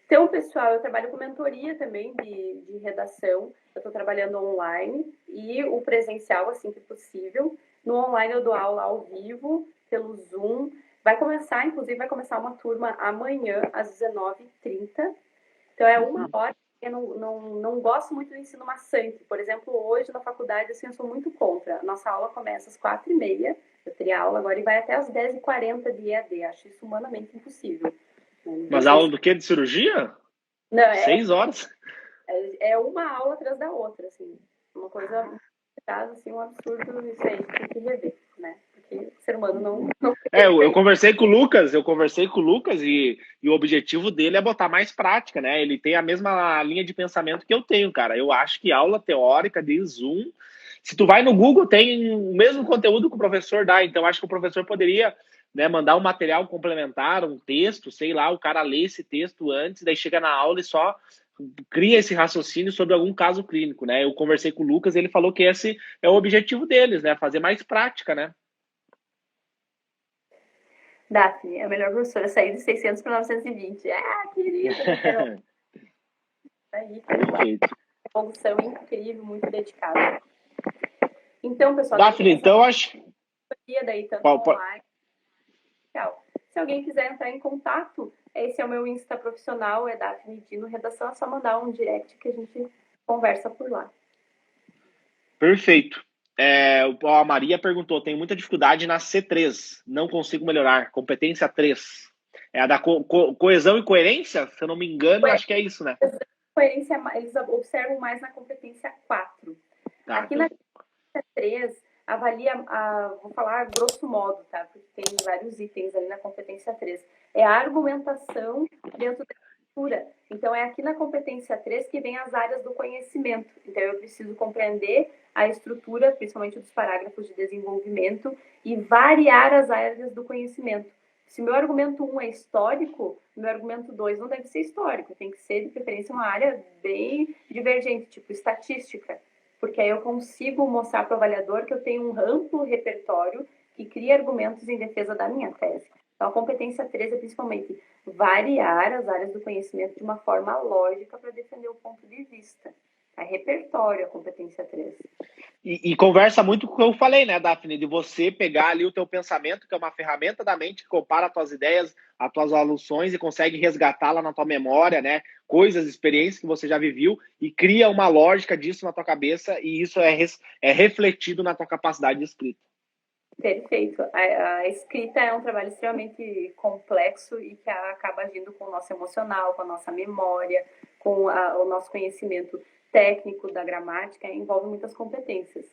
Então, pessoal, eu trabalho com mentoria também de redação. Eu estou trabalhando online e o presencial, assim que possível. No online eu dou aula ao vivo, pelo Zoom. Inclusive, vai começar uma turma amanhã, às 19h30. Então, é uma hora. Eu não gosto muito do ensino maçante. Por exemplo, hoje na faculdade, assim, eu sou muito contra. Nossa aula começa às 4h30. Eu teria aula agora e vai até às 10h40 de EAD. Acho isso humanamente impossível. Mas aula do quê? De cirurgia? Não, 6 horas? É uma aula atrás da outra, assim. Uma coisa, assim, um absurdo isso aí, tem que rever, né? Porque o ser humano não... Eu conversei com o Lucas e o objetivo dele é botar mais prática, né? Ele tem a mesma linha de pensamento que eu tenho, cara. Eu acho que aula teórica de Zoom, se tu vai no Google, tem o mesmo conteúdo que o professor dá, então acho que o professor poderia, né, mandar um material complementar, um texto, sei lá, o cara lê esse texto antes, daí chega na aula e só cria esse raciocínio sobre algum caso clínico, né? Eu conversei com o Lucas, ele falou que esse é o objetivo deles, né? Fazer mais prática, né? Daphne, a melhor professora, sair de 600 para 920. Ah, querida! Então, aí, Perfeito. evolução incrível, muito dedicada. Então, pessoal, Daphne, então acho... daí, tanto online. Legal. Se alguém quiser entrar em contato, esse é o meu Insta profissional, é Daphne Dino Redação, é só mandar um direct que a gente conversa por lá. Perfeito. A Maria perguntou, tenho muita dificuldade na C3, não consigo melhorar, competência 3. É a da coesão e coerência? Se eu não me engano, acho que é isso, né? Coerência, eles observam mais na competência 4. Tá, aqui na competência 3, avalia, vou falar grosso modo, tá? Porque tem vários itens ali na competência 3. É a argumentação dentro da estrutura. Então, é aqui na competência 3 que vem as áreas do conhecimento. Então, eu preciso compreender a estrutura, principalmente dos parágrafos de desenvolvimento, e variar as áreas do conhecimento. Se meu argumento 1 é histórico, meu argumento 2 não deve ser histórico, tem que ser, de preferência, uma área bem divergente, tipo estatística, porque aí eu consigo mostrar para o avaliador que eu tenho um amplo repertório que cria argumentos em defesa da minha tese. Então, a competência 3 é principalmente variar as áreas do conhecimento de uma forma lógica para defender o ponto de vista. É repertório a competência 3. E conversa muito com o que eu falei, né, Daphne? De você pegar ali o teu pensamento, que é uma ferramenta da mente que compara as tuas ideias, as tuas aluções e consegue resgatá-la na tua memória, né? Coisas, experiências que você já viveu e cria uma lógica disso na tua cabeça e isso é refletido na tua capacidade de escrita. Perfeito. A escrita é um trabalho extremamente complexo e que acaba agindo com o nosso emocional, com a nossa memória, com o nosso conhecimento técnico da gramática, envolve muitas competências.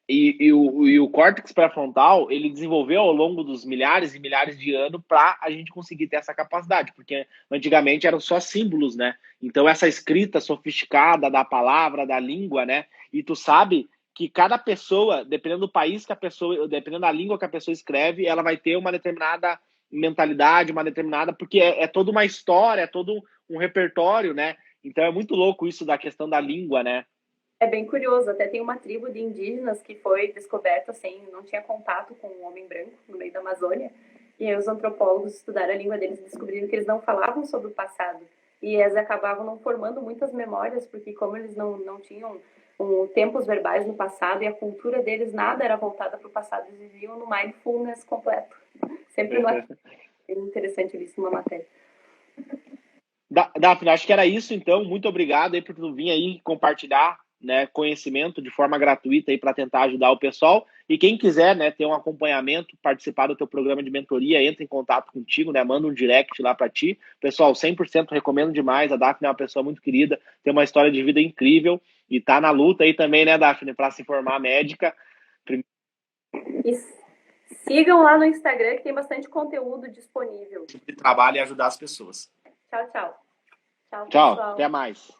E o córtex pré-frontal, ele desenvolveu ao longo dos milhares e milhares de anos para a gente conseguir ter essa capacidade, porque antigamente eram só símbolos, né? Então essa escrita sofisticada da palavra, da língua, né? E tu sabe que cada pessoa, dependendo do país que a pessoa, dependendo da língua que a pessoa escreve, ela vai ter uma determinada mentalidade, uma determinada, porque é toda uma história, é todo um repertório, né? Então é muito louco isso da questão da língua, né? É bem curioso, até tem uma tribo de indígenas que foi descoberta sem, não tinha contato com o homem branco no meio da Amazônia, e aí os antropólogos estudaram a língua deles e descobriram que eles não falavam sobre o passado, e eles acabavam não formando muitas memórias, porque como eles não tinham tempos verbais no passado e a cultura deles nada era voltada para o passado, eles viviam no mindfulness completo, sempre no aqui. É interessante isso numa matéria. Daphne, acho que era isso, então. Muito obrigado aí por tu vir aí compartilhar, né, conhecimento de forma gratuita aí para tentar ajudar o pessoal. E quem quiser, né, ter um acompanhamento, participar do teu programa de mentoria, entra em contato contigo, né, manda um direct lá para ti. Pessoal, 100% recomendo demais. A Daphne é uma pessoa muito querida, tem uma história de vida incrível e tá na luta aí também, né, Daphne, para se formar médica. E sigam lá no Instagram que tem bastante conteúdo disponível. De trabalho e ajudar as pessoas. Tchau, tchau. Tchau, pessoal. Até mais.